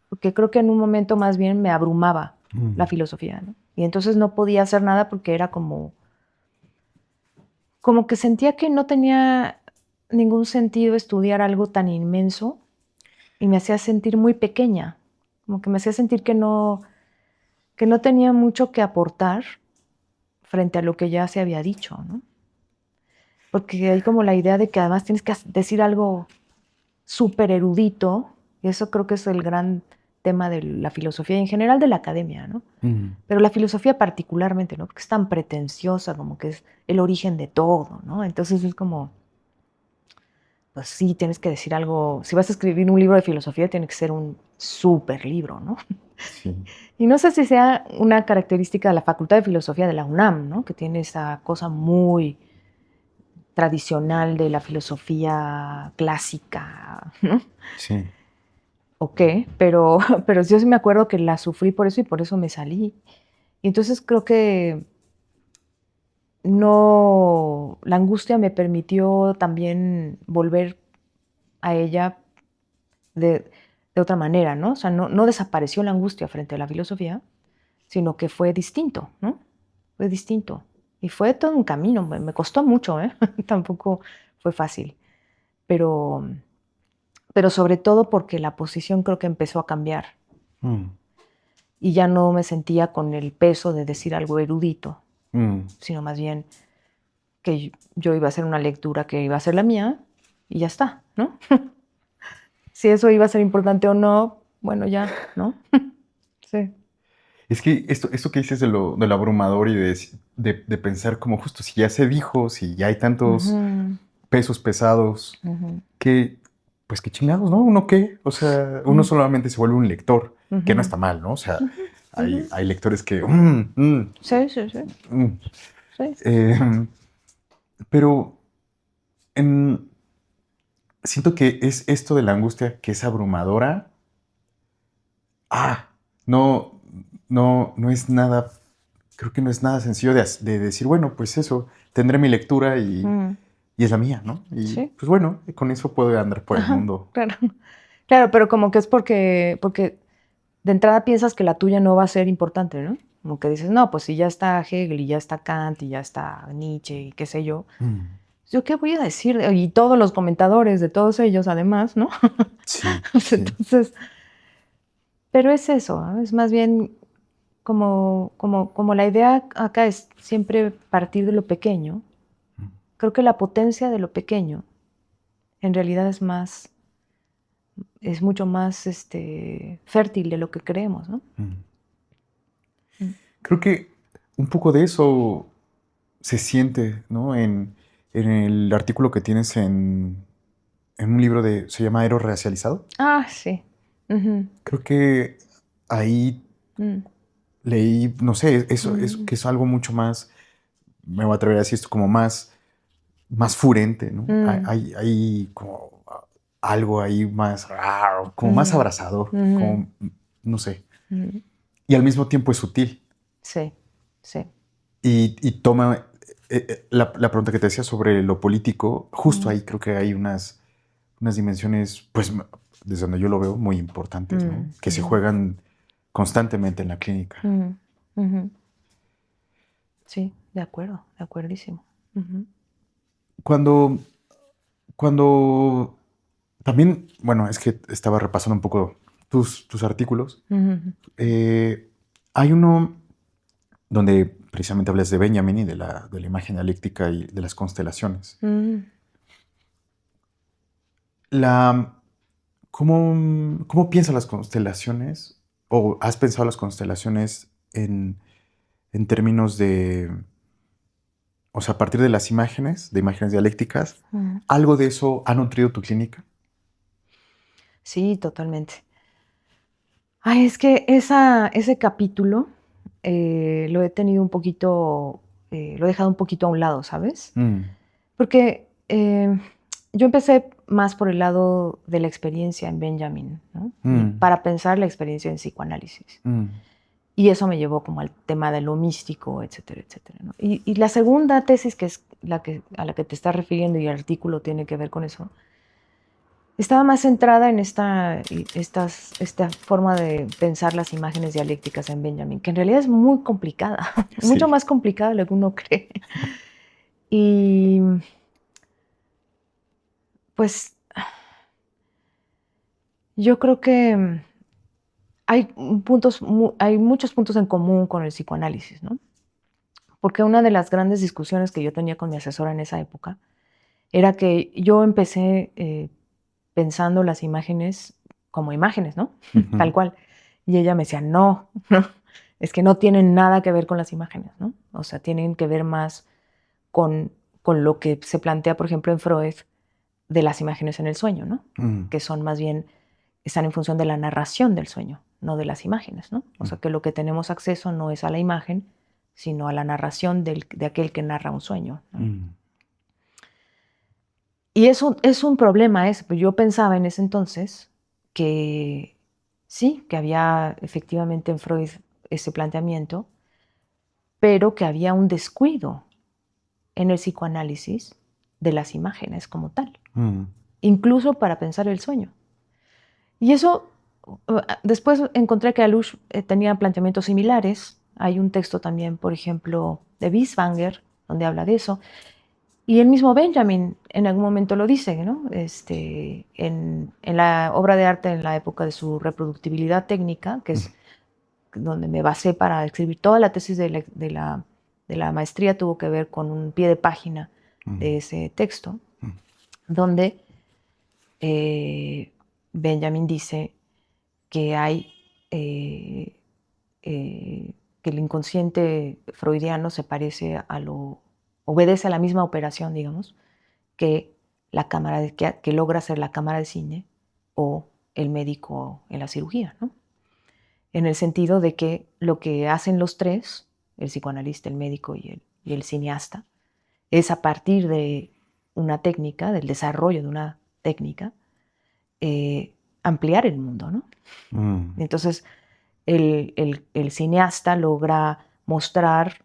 porque creo que en un momento más bien me abrumaba la filosofía, ¿no? Y entonces no podía hacer nada porque era como que sentía que no tenía ningún sentido estudiar algo tan inmenso y me hacía sentir muy pequeña, como que me hacía sentir que no tenía mucho que aportar frente a lo que ya se había dicho, ¿no? Porque hay como la idea de que además tienes que decir algo súper erudito, y eso creo que es el gran tema de la filosofía y en general de la academia, ¿no? Pero la filosofía particularmente, ¿no? Porque es tan pretenciosa, como que es el origen de todo, ¿no? Entonces es como, pues sí, tienes que decir algo, si vas a escribir un libro de filosofía, tiene que ser un súper libro, ¿no? Sí. Y no sé si sea una característica de la Facultad de Filosofía de la UNAM, ¿no? Que tiene esa cosa muy tradicional de la filosofía clásica, ¿no? Sí. ¿O qué? Pero yo sí me acuerdo que la sufrí por eso y por eso me salí. Y entonces creo que no, la angustia me permitió también volver a ella de otra manera, ¿no? O sea, no desapareció la angustia frente a la filosofía, sino que fue distinto, ¿no? Fue distinto. Y fue todo un camino, me costó mucho, ¿eh? Tampoco fue fácil. Pero, pero sobre todo porque la posición creo que empezó a cambiar Mm. y ya no me sentía con el peso de decir algo erudito, Mm. sino más bien que yo iba a hacer una lectura que iba a ser la mía y ya está, ¿no? Si eso iba a ser importante o no, bueno, ya, ¿no? Sí. Es que esto que dices de lo abrumador y de pensar como justo si ya se dijo, si ya hay tantos Ujú, pesos pesados, ujú, que, pues qué chingados, ¿no? ¿Uno qué? O sea, uno ujú, solamente se vuelve un lector, que no ujú, está mal, ¿no? O sea, ujú, ujú. hay lectores que... Sí, sí, sí, mm. sí. Eh, pero en- siento que es esto de la angustia que es abrumadora. Ah, no, no es nada, creo que no es nada sencillo de decir, bueno, pues eso, tendré mi lectura Mm, y es la mía, ¿no? Y sí, pues bueno, con eso puedo andar por el ajá, mundo. claro. Claro, pero como que es porque de entrada piensas que la tuya no va a ser importante, ¿no? Como que dices, no, pues si ya está Hegel y ya está Kant y ya está Nietzsche y qué sé yo, Mm. ¿yo qué voy a decir? Y todos los comentadores de todos ellos, además, ¿no? Sí, Pues sí. entonces, pero es eso, ¿no? Es más bien como la idea acá es siempre partir de lo pequeño. Mm. Creo que la potencia de lo pequeño en realidad es mucho más fértil de lo que creemos, ¿no? Mm. Mm. Creo que un poco de eso se siente, ¿no? En el artículo que tienes en un libro se llama Eros Racializado. Ah, sí. Ujú, Creo que ahí mm, leí, no sé, eso es mm, que es algo mucho más, me voy a atrever a decir esto, como más furente, ¿no? mm, Hay como algo ahí más raro, como más mm, abrazador, mm, como, no sé. mm. Y al mismo tiempo es sutil. Sí, sí. Y toma la pregunta que te decía sobre lo político, justo Mm, ahí creo que hay unas dimensiones, pues desde donde yo lo veo, muy importantes, ¿no? mm, Que se ujú, juegan constantemente en la clínica. mm, ujú. Sí, de acuerdo, de acuerdísimo. Ujú, Cuando, cuando también, bueno, es que estaba repasando un poco tus artículos. ujú, Eh, hay uno donde precisamente hablas de Benjamin y de la imagen dialéctica y de las constelaciones. ujú. La, ¿cómo piensas las constelaciones o has pensado las constelaciones en términos de, o sea, a partir de las imágenes, de imágenes dialécticas, Mm. algo de eso ha nutrido tu clínica? Sí, totalmente. Ay, es que ese capítulo lo he tenido un poquito, lo he dejado un poquito a un lado, ¿sabes? Mm. Porque yo empecé más por el lado de la experiencia en Benjamin, ¿no? Y Mm. para pensar la experiencia en psicoanálisis. Mm. Y eso me llevó como al tema de lo místico, etcétera, etcétera, ¿no? Y la segunda tesis, que es a la que te estás refiriendo, y el artículo tiene que ver con eso, estaba más centrada en esta forma de pensar las imágenes dialécticas en Benjamin, que en realidad es muy complicada, mucho Sí. más complicada de lo que uno cree. Y pues yo creo que hay muchos puntos en común con el psicoanálisis, ¿no? Porque una de las grandes discusiones que yo tenía con mi asesora en esa época era que yo empecé pensando las imágenes como imágenes, ¿no? Tal cual. Y ella me decía, no, es que no tienen nada que ver con las imágenes, ¿no? O sea, tienen que ver más con, con lo que se plantea, por ejemplo, en Freud, de las imágenes en el sueño, ¿no? Que son más bien, están en función de la narración del sueño, no de las imágenes, ¿no? O sea, que lo que tenemos acceso no es a la imagen, sino a la narración de aquel que narra un sueño, ¿no? Y eso es un problema. Pues yo pensaba en ese entonces que sí, que había efectivamente en Freud ese planteamiento, pero que había un descuido en el psicoanálisis de las imágenes como tal, incluso para pensar el sueño. Y eso, después encontré que Alush tenía planteamientos similares. Hay un texto también, por ejemplo, de Bieswanger, donde habla de eso. Y el mismo Benjamin en algún momento lo dice, ¿no? En la obra de arte en la época de su reproductibilidad técnica, que es donde me basé para escribir toda la tesis de la maestría, tuvo que ver con un pie de página de ese texto, donde Benjamin dice que hay que el inconsciente freudiano se parece obedece a la misma operación, digamos, que la cámara que logra hacer la cámara de cine o el médico en la cirugía, ¿no? En el sentido de que lo que hacen los tres, el psicoanalista, el médico y el cineasta, es a partir de una técnica, del desarrollo de una técnica, ampliar el mundo, ¿no? Entonces, el cineasta logra mostrar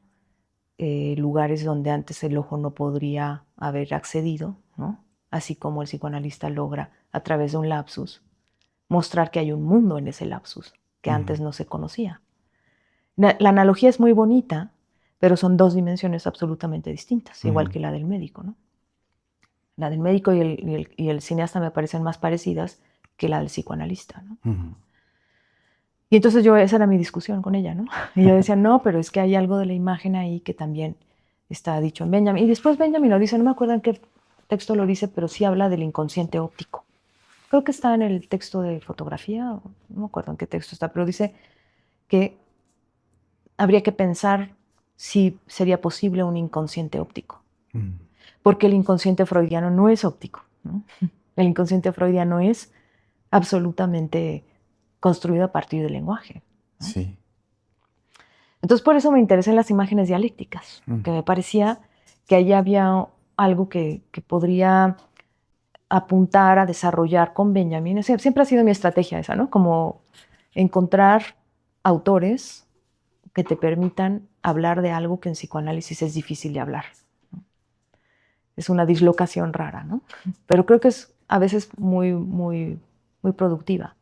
lugares donde antes el ojo no podría haber accedido, ¿no? Así como el psicoanalista logra, a través de un lapsus, mostrar que hay un mundo en ese lapsus que antes no se conocía. La analogía es muy bonita, pero son dos dimensiones absolutamente distintas, igual que la del médico, ¿no? La del médico y el cineasta me parecen más parecidas que la del psicoanalista, ¿no? Y entonces esa era mi discusión con ella, ¿no? Y yo decía, no, pero es que hay algo de la imagen ahí que también está dicho en Benjamin. Y después Benjamin lo dice, no me acuerdo en qué texto lo dice, pero sí habla del inconsciente óptico. Creo que está en el texto de fotografía, no me acuerdo en qué texto está, pero dice que habría que pensar si sería posible un inconsciente óptico. Porque el inconsciente freudiano no es óptico, ¿no? El inconsciente freudiano es absolutamente construido a partir del lenguaje, ¿no? Sí. Entonces, por eso me interesé en las imágenes dialécticas, que me parecía que allí había algo que podría apuntar a desarrollar con Benjamin. O sea, siempre ha sido mi estrategia esa, ¿no? Como encontrar autores que te permitan hablar de algo que en psicoanálisis es difícil de hablar, ¿no? Es una dislocación rara, ¿no? Pero creo que es a veces muy, muy, muy productiva.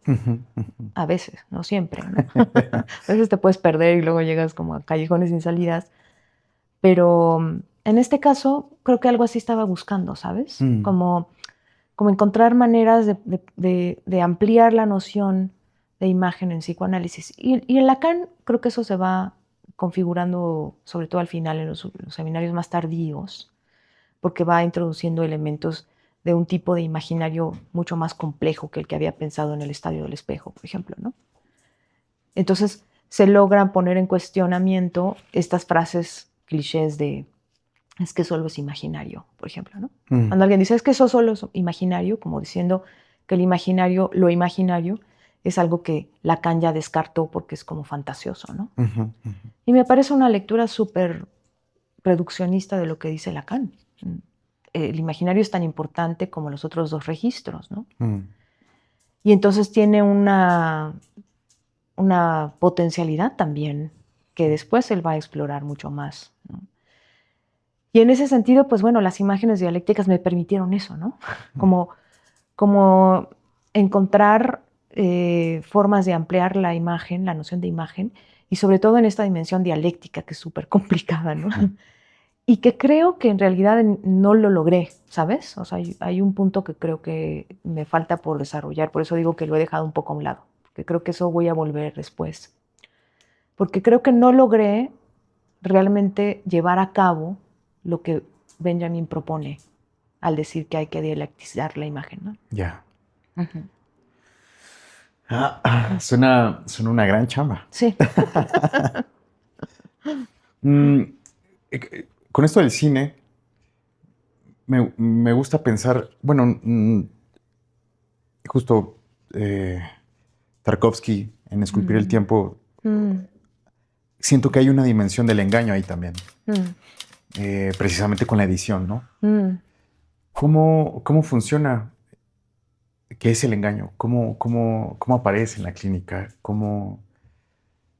A veces, no siempre, ¿no? A veces te puedes perder y luego llegas como a callejones sin salidas. Pero en este caso, creo que algo así estaba buscando, ¿sabes? Como encontrar maneras de ampliar la noción de imagen en psicoanálisis. Y en Lacan creo que eso se va configurando, sobre todo al final, en los seminarios más tardíos, porque va introduciendo elementos de un tipo de imaginario mucho más complejo que el que había pensado en el estadio del espejo, por ejemplo, ¿no? Entonces se logran poner en cuestionamiento estas frases clichés de es que solo es imaginario, por ejemplo, ¿no? Cuando alguien dice es que eso solo es imaginario, como diciendo que el imaginario, lo imaginario, es algo que Lacan ya descartó porque es como fantasioso, ¿no? Y me parece una lectura súper reduccionista de lo que dice Lacan. El imaginario es tan importante como los otros dos registros, ¿no? Y entonces tiene una una potencialidad también que después él va a explorar mucho más, ¿no? Y en ese sentido, pues bueno, las imágenes dialécticas me permitieron eso, ¿no? Como encontrar formas de ampliar la imagen, la noción de imagen, y sobre todo en esta dimensión dialéctica que es súper complicada, ¿no? Y que creo que en realidad no lo logré, ¿sabes? O sea, hay un punto que creo que me falta por desarrollar, por eso digo que lo he dejado un poco a un lado, porque creo que eso voy a volver después. Porque creo que no logré realmente llevar a cabo lo que Benjamin propone al decir que hay que dialectizar la imagen, ¿no? Ya. Ujú. Suena una gran chamba. Sí. Mm, con esto del cine, me gusta pensar, bueno, justo Tarkovsky en Esculpir el Mm, Tiempo, mm, siento que hay una dimensión del engaño ahí también, mm, precisamente con la edición, ¿no? mm. ¿Cómo funciona? ¿Qué es el engaño? ¿Cómo aparece en la clínica? ¿Cómo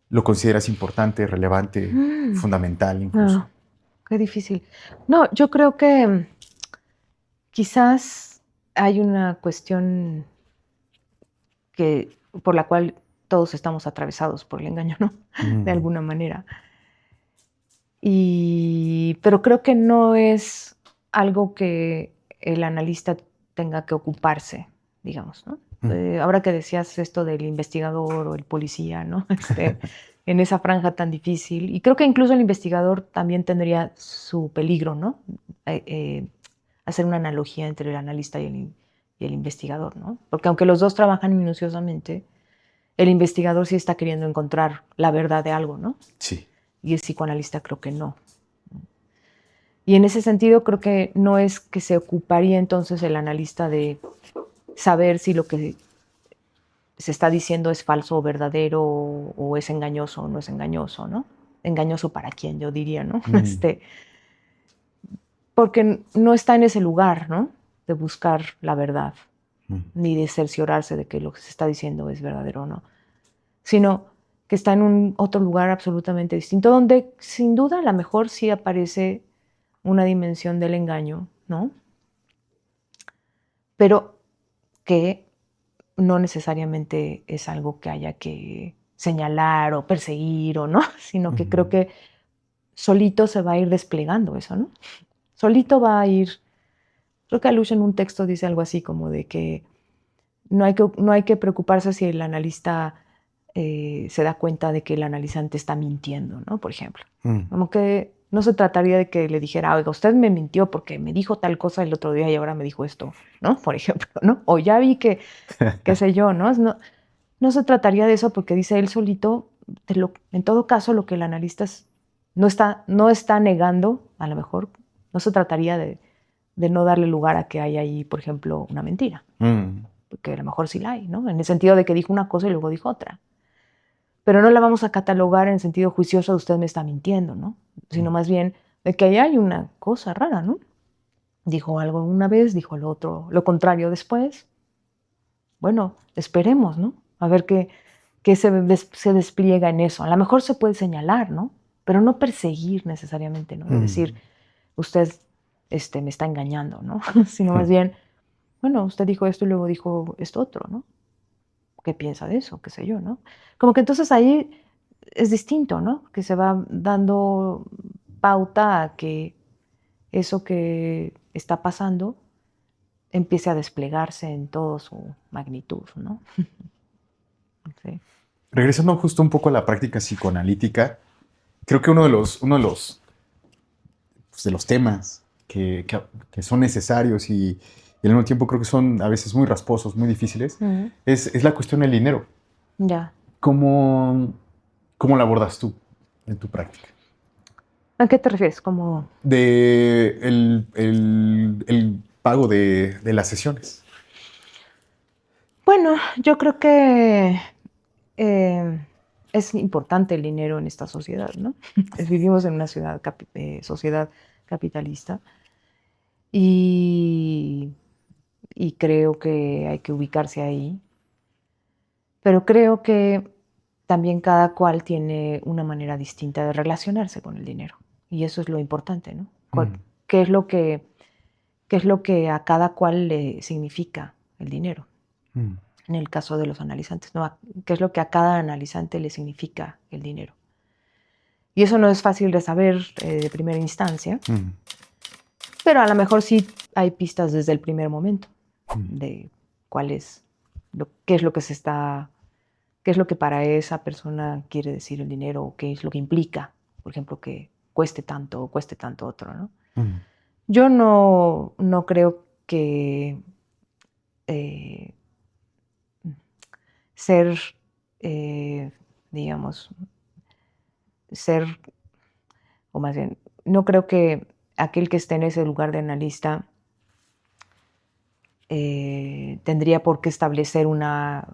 lo consideras importante, relevante, Mm. fundamental incluso? Ah, qué difícil. No, yo creo que quizás hay una cuestión por la cual todos estamos atravesados por el engaño, ¿no? De Mm, alguna manera. Pero creo que no es algo que el analista tenga que ocuparse, digamos, ¿no? mm, Ahora que decías esto del investigador o el policía, ¿no? En esa franja tan difícil. Y creo que incluso el investigador también tendría su peligro, ¿no? Hacer una analogía entre el analista y el investigador, ¿no? Porque aunque los dos trabajan minuciosamente, el investigador sí está queriendo encontrar la verdad de algo, ¿no? sí. Y el psicoanalista creo que no. Y en ese sentido creo que no es que se ocuparía entonces el analista de saber si lo que se está diciendo es falso o verdadero o es engañoso o no es engañoso, ¿no? Engañoso para quién, yo diría, ¿no? Mm, Porque no está en ese lugar, ¿no? De buscar la verdad, mm, ni de cerciorarse de que lo que se está diciendo es verdadero o no, sino que está en un otro lugar absolutamente distinto, donde sin duda a lo mejor sí aparece una dimensión del engaño, ¿no? Pero que no necesariamente es algo que haya que señalar o perseguir o no, sino que creo mm, que solito se va a ir desplegando eso, ¿no? Solito va a ir, creo que Alush en un texto dice algo así como de que no hay que preocuparse si el analista se da cuenta de que el analizante está mintiendo, ¿no? Por ejemplo. mm, Como que no se trataría de que le dijera, oiga, usted me mintió porque me dijo tal cosa el otro día y ahora me dijo esto, ¿no? Por ejemplo, ¿no? O ya vi que, qué sé yo, ¿no? No se trataría de eso porque dice él solito, en todo caso, lo que el analista no está negando, a lo mejor, no se trataría de no darle lugar a que haya ahí, por ejemplo, una mentira, mm, porque a lo mejor sí la hay, ¿no? En el sentido de que dijo una cosa y luego dijo otra. Pero no la vamos a catalogar en sentido juicioso de usted me está mintiendo, ¿no? Sino mm, más bien de que ahí hay una cosa rara, ¿no? Dijo algo una vez, dijo lo contrario después. Bueno, esperemos, ¿no? A ver qué se despliega en eso. A lo mejor se puede señalar, ¿no? Pero no perseguir necesariamente, ¿no? De decir, mm, usted me está engañando, ¿no? Sino más mm. bien, bueno, usted dijo esto y luego dijo esto otro, ¿no? ¿Qué piensa de eso? ¿Qué sé yo, no? Como que entonces ahí es distinto, ¿no? Que se va dando pauta a que eso que está pasando empiece a desplegarse en toda su magnitud, ¿no? Sí. Regresando justo un poco a la práctica psicoanalítica, creo que uno de los temas que son necesarios y al mismo tiempo creo que son a veces muy rasposos, muy difíciles, Mm, es la cuestión del dinero. ya. ¿Cómo, cómo la abordas tú en tu práctica? ¿A qué te refieres? Como, De el pago de las sesiones. bueno, yo creo que eh, es importante el dinero en esta sociedad, ¿no? Vivimos en una sociedad capitalista y, creo que hay que ubicarse ahí, pero creo que también cada cual tiene una manera distinta de relacionarse con el dinero. Y eso es lo importante, ¿no? ¿Qué es lo que a cada cual le significa el dinero? En el caso de los analizantes, ¿no? ¿Qué es lo que a cada analizante le significa el dinero? Y eso no es fácil de saber de primera instancia, pero a lo mejor sí hay pistas desde el primer momento de qué es lo que qué es lo que para esa persona quiere decir el dinero, o qué es lo que implica, por ejemplo, que cueste tanto o cueste tanto otro, ¿no? Yo no creo que ser, digamos, o más bien, no creo que aquel que esté en ese lugar de analista tendría por qué establecer una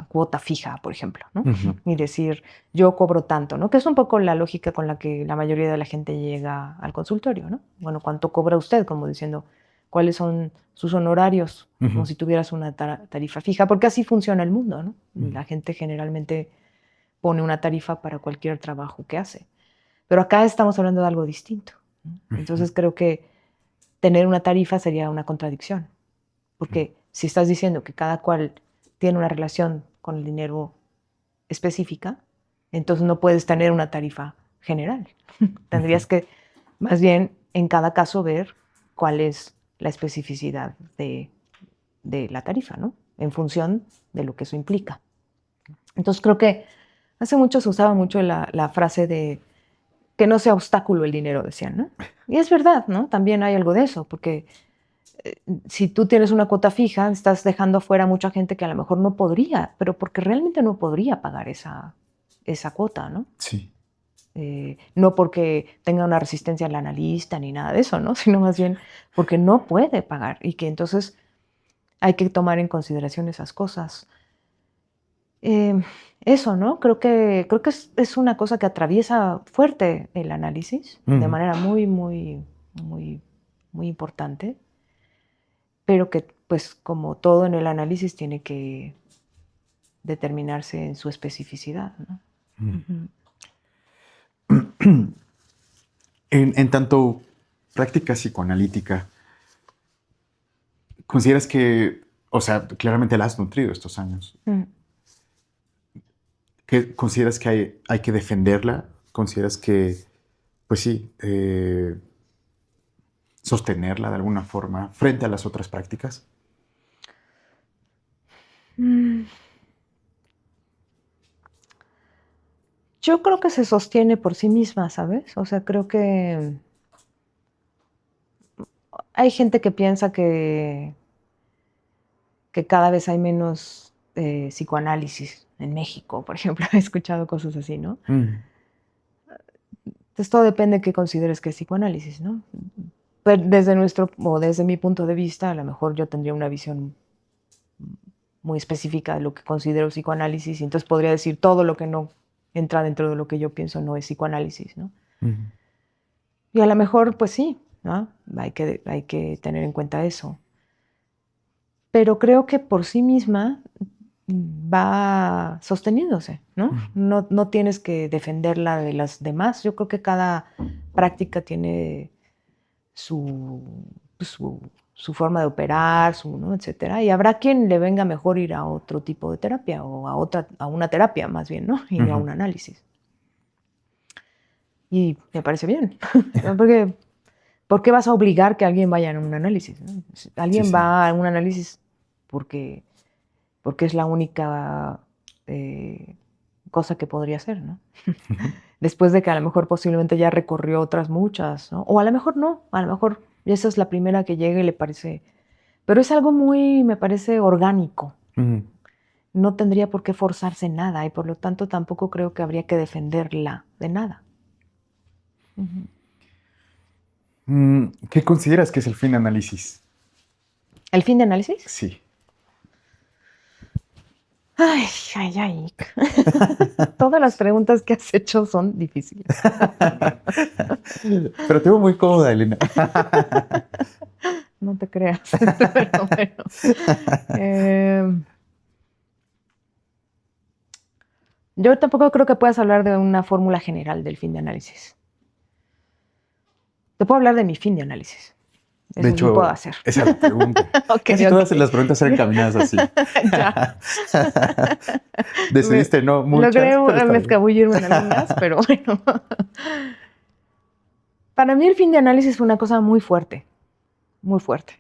cuota fija, por ejemplo, ¿no? Y decir, yo cobro tanto, ¿no? Que es un poco la lógica con la que la mayoría de la gente llega al consultorio, ¿no? Bueno, ¿cuánto cobra usted? Como diciendo, ¿cuáles son sus honorarios? Como si tuvieras una tarifa fija, porque así funciona el mundo, ¿no? La gente generalmente pone una tarifa para cualquier trabajo que hace. Pero acá estamos hablando de algo distinto, ¿no? Entonces creo que tener una tarifa sería una contradicción, porque si estás diciendo que cada cual tiene una relación con el dinero específica, entonces no puedes tener una tarifa general. Tendrías que, más bien, en cada caso ver cuál es la especificidad de la tarifa, ¿no? En función de lo que eso implica. Entonces creo que hace mucho se usaba mucho la frase de que no sea obstáculo el dinero, decían, ¿no? Y es verdad, ¿no? También hay algo de eso, porque si tú tienes una cuota fija, estás dejando fuera a mucha gente que a lo mejor no podría, pero porque realmente no podría pagar esa cuota, ¿no? Sí. No porque tenga una resistencia al analista ni nada de eso, ¿no? Sino más bien porque no puede pagar y que entonces hay que tomar en consideración esas cosas. Eso, ¿no? Creo que es una cosa que atraviesa fuerte el análisis de manera muy, muy, muy, muy importante, pero que, pues, como todo en el análisis, tiene que determinarse en su especificidad, ¿no? En tanto práctica psicoanalítica, ¿consideras que, o sea, claramente la has nutrido estos años? ¿Qué consideras que hay que defenderla? ¿Consideras que, pues sí, sostenerla de alguna forma frente a las otras prácticas? Yo creo que se sostiene por sí misma, ¿sabes? O sea, creo que hay gente que piensa que cada vez hay menos psicoanálisis en México, por ejemplo. He escuchado cosas así, ¿no? Entonces todo depende de qué consideres que es psicoanálisis, ¿no? Pero desde mi punto de vista, a lo mejor yo tendría una visión muy específica de lo que considero psicoanálisis, y entonces podría decir todo lo que no entra dentro de lo que yo pienso no es psicoanálisis, ¿no? Y a lo mejor, pues sí, ¿no? Hay que tener en cuenta eso. Pero creo que por sí misma va sosteniéndose, ¿no? No tienes que defenderla de las demás. Yo creo que cada práctica tiene su forma de operar, ¿no? Etcétera. Y habrá quien le venga mejor ir a otro tipo de terapia, o a una terapia más bien, ¿no? Y no a un análisis. Y me parece bien, porque ¿por qué vas a obligar que alguien vaya a un análisis, ¿no? Alguien va a un análisis porque es la única cosa que podría hacer, ¿no? Después de que a lo mejor posiblemente ya recorrió otras muchas, ¿no? O a lo mejor no, a lo mejor esa es la primera que llega y le parece... Pero es algo muy, me parece, orgánico. No tendría por qué forzarse nada, y por lo tanto tampoco creo que habría que defenderla de nada. ¿Qué consideras que es el fin de análisis? ¿El fin de análisis? Sí. Ay. Todas las preguntas que has hecho son difíciles. Pero te veo muy cómoda, Elena. No te creas, pero bueno. Yo tampoco creo que puedas hablar de una fórmula general del fin de análisis. Te puedo hablar de mi fin de análisis. Eso De sí hecho, puedo hacer. esa es la pregunta. Ok, Casi ok. todas las preguntas eran encaminadas así. Ya. Decidiste no muchas, Logré pero está bien. escabullirme en algunas, pero bueno. Para mí el fin de análisis fue una cosa muy fuerte, muy fuerte.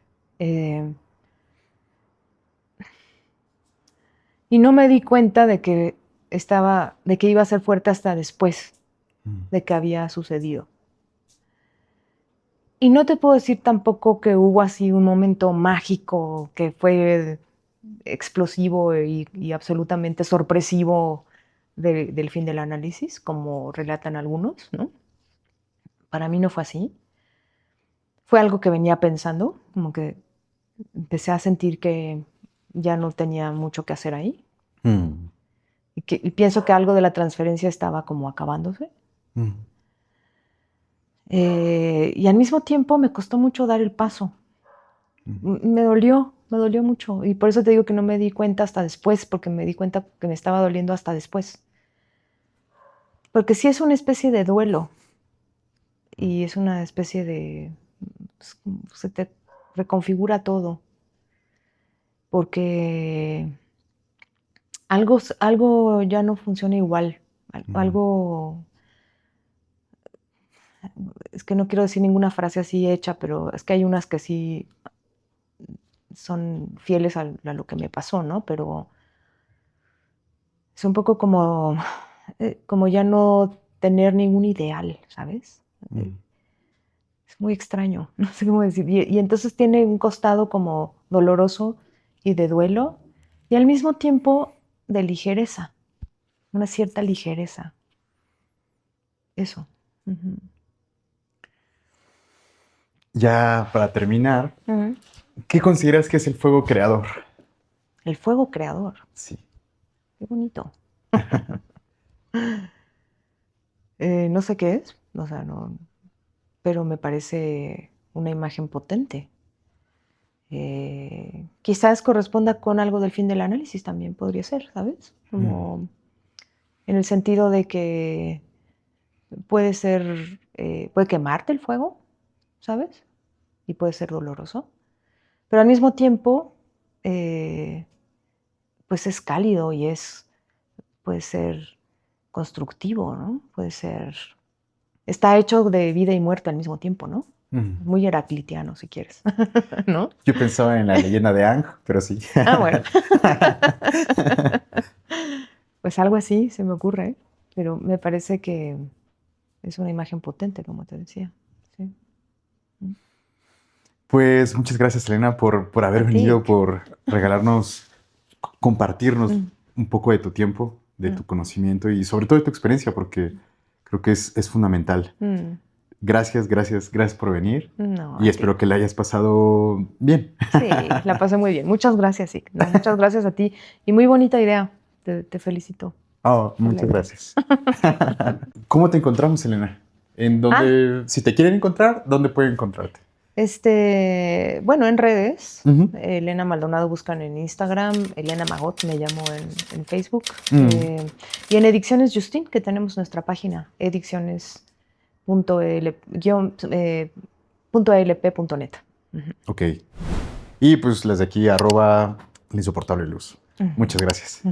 Y no me di cuenta de que iba a ser fuerte hasta después de que había sucedido. Y no te puedo decir tampoco que hubo así un momento mágico que fue explosivo y absolutamente sorpresivo del fin del análisis, como relatan algunos, ¿no? Para mí no fue así. Fue algo que venía pensando, como que empecé a sentir que ya no tenía mucho que hacer ahí. Y pienso que algo de la transferencia estaba como acabándose. Y al mismo tiempo me costó mucho dar el paso. Me dolió mucho. Y por eso te digo que no me di cuenta hasta después, porque me di cuenta que me estaba doliendo hasta después. Porque sí es una especie de duelo. Y es una especie de... se te reconfigura todo. Porque algo ya no funciona igual. Algo... Es que no quiero decir ninguna frase así hecha, pero es que hay unas que sí son fieles a lo que me pasó, ¿no? Pero es un poco como ya no tener ningún ideal, ¿sabes? Es muy extraño, no sé cómo decir. Y entonces tiene un costado como doloroso y de duelo, y al mismo tiempo de ligereza, una cierta ligereza. Eso. Ya para terminar, ¿qué consideras que es el fuego creador? El fuego creador. Sí. Qué bonito. No sé qué es, o sea, no, pero me parece una imagen potente. Quizás corresponda con algo del fin del análisis también podría ser, ¿sabes? Como en el sentido de que puede ser, puede quemarte el fuego, ¿sabes? Y puede ser doloroso, pero al mismo tiempo, pues es cálido y puede ser constructivo, ¿no? Está hecho de vida y muerte al mismo tiempo, ¿no? Muy heraclitiano, si quieres, ¿no? Yo pensaba en la leyenda de Aang, pero sí. Ah, bueno. Pues algo así se me ocurre, pero me parece que es una imagen potente, como te decía. Sí. Pues muchas gracias, Elena, por haber venido, por regalarnos, compartirnos un poco de tu tiempo, de tu conocimiento y sobre todo de tu experiencia, porque creo que es fundamental. Gracias por venir. No, y espero que la hayas pasado bien. Sí, la pasé muy bien. Muchas gracias, Ick. No, muchas gracias a ti. Y muy bonita idea. Te felicito. Oh, muchas gracias. ¿Cómo te encontramos, Elena? Si te quieren encontrar, ¿dónde pueden encontrarte? Bueno, en redes. Elena Maldonado buscan en Instagram. Elena Magot me llamo en Facebook. Y en Ediciones Justin, que tenemos nuestra página, ediciones.alp.net. Ok. Y pues las de aquí, @lainsoportableluz. Muchas gracias.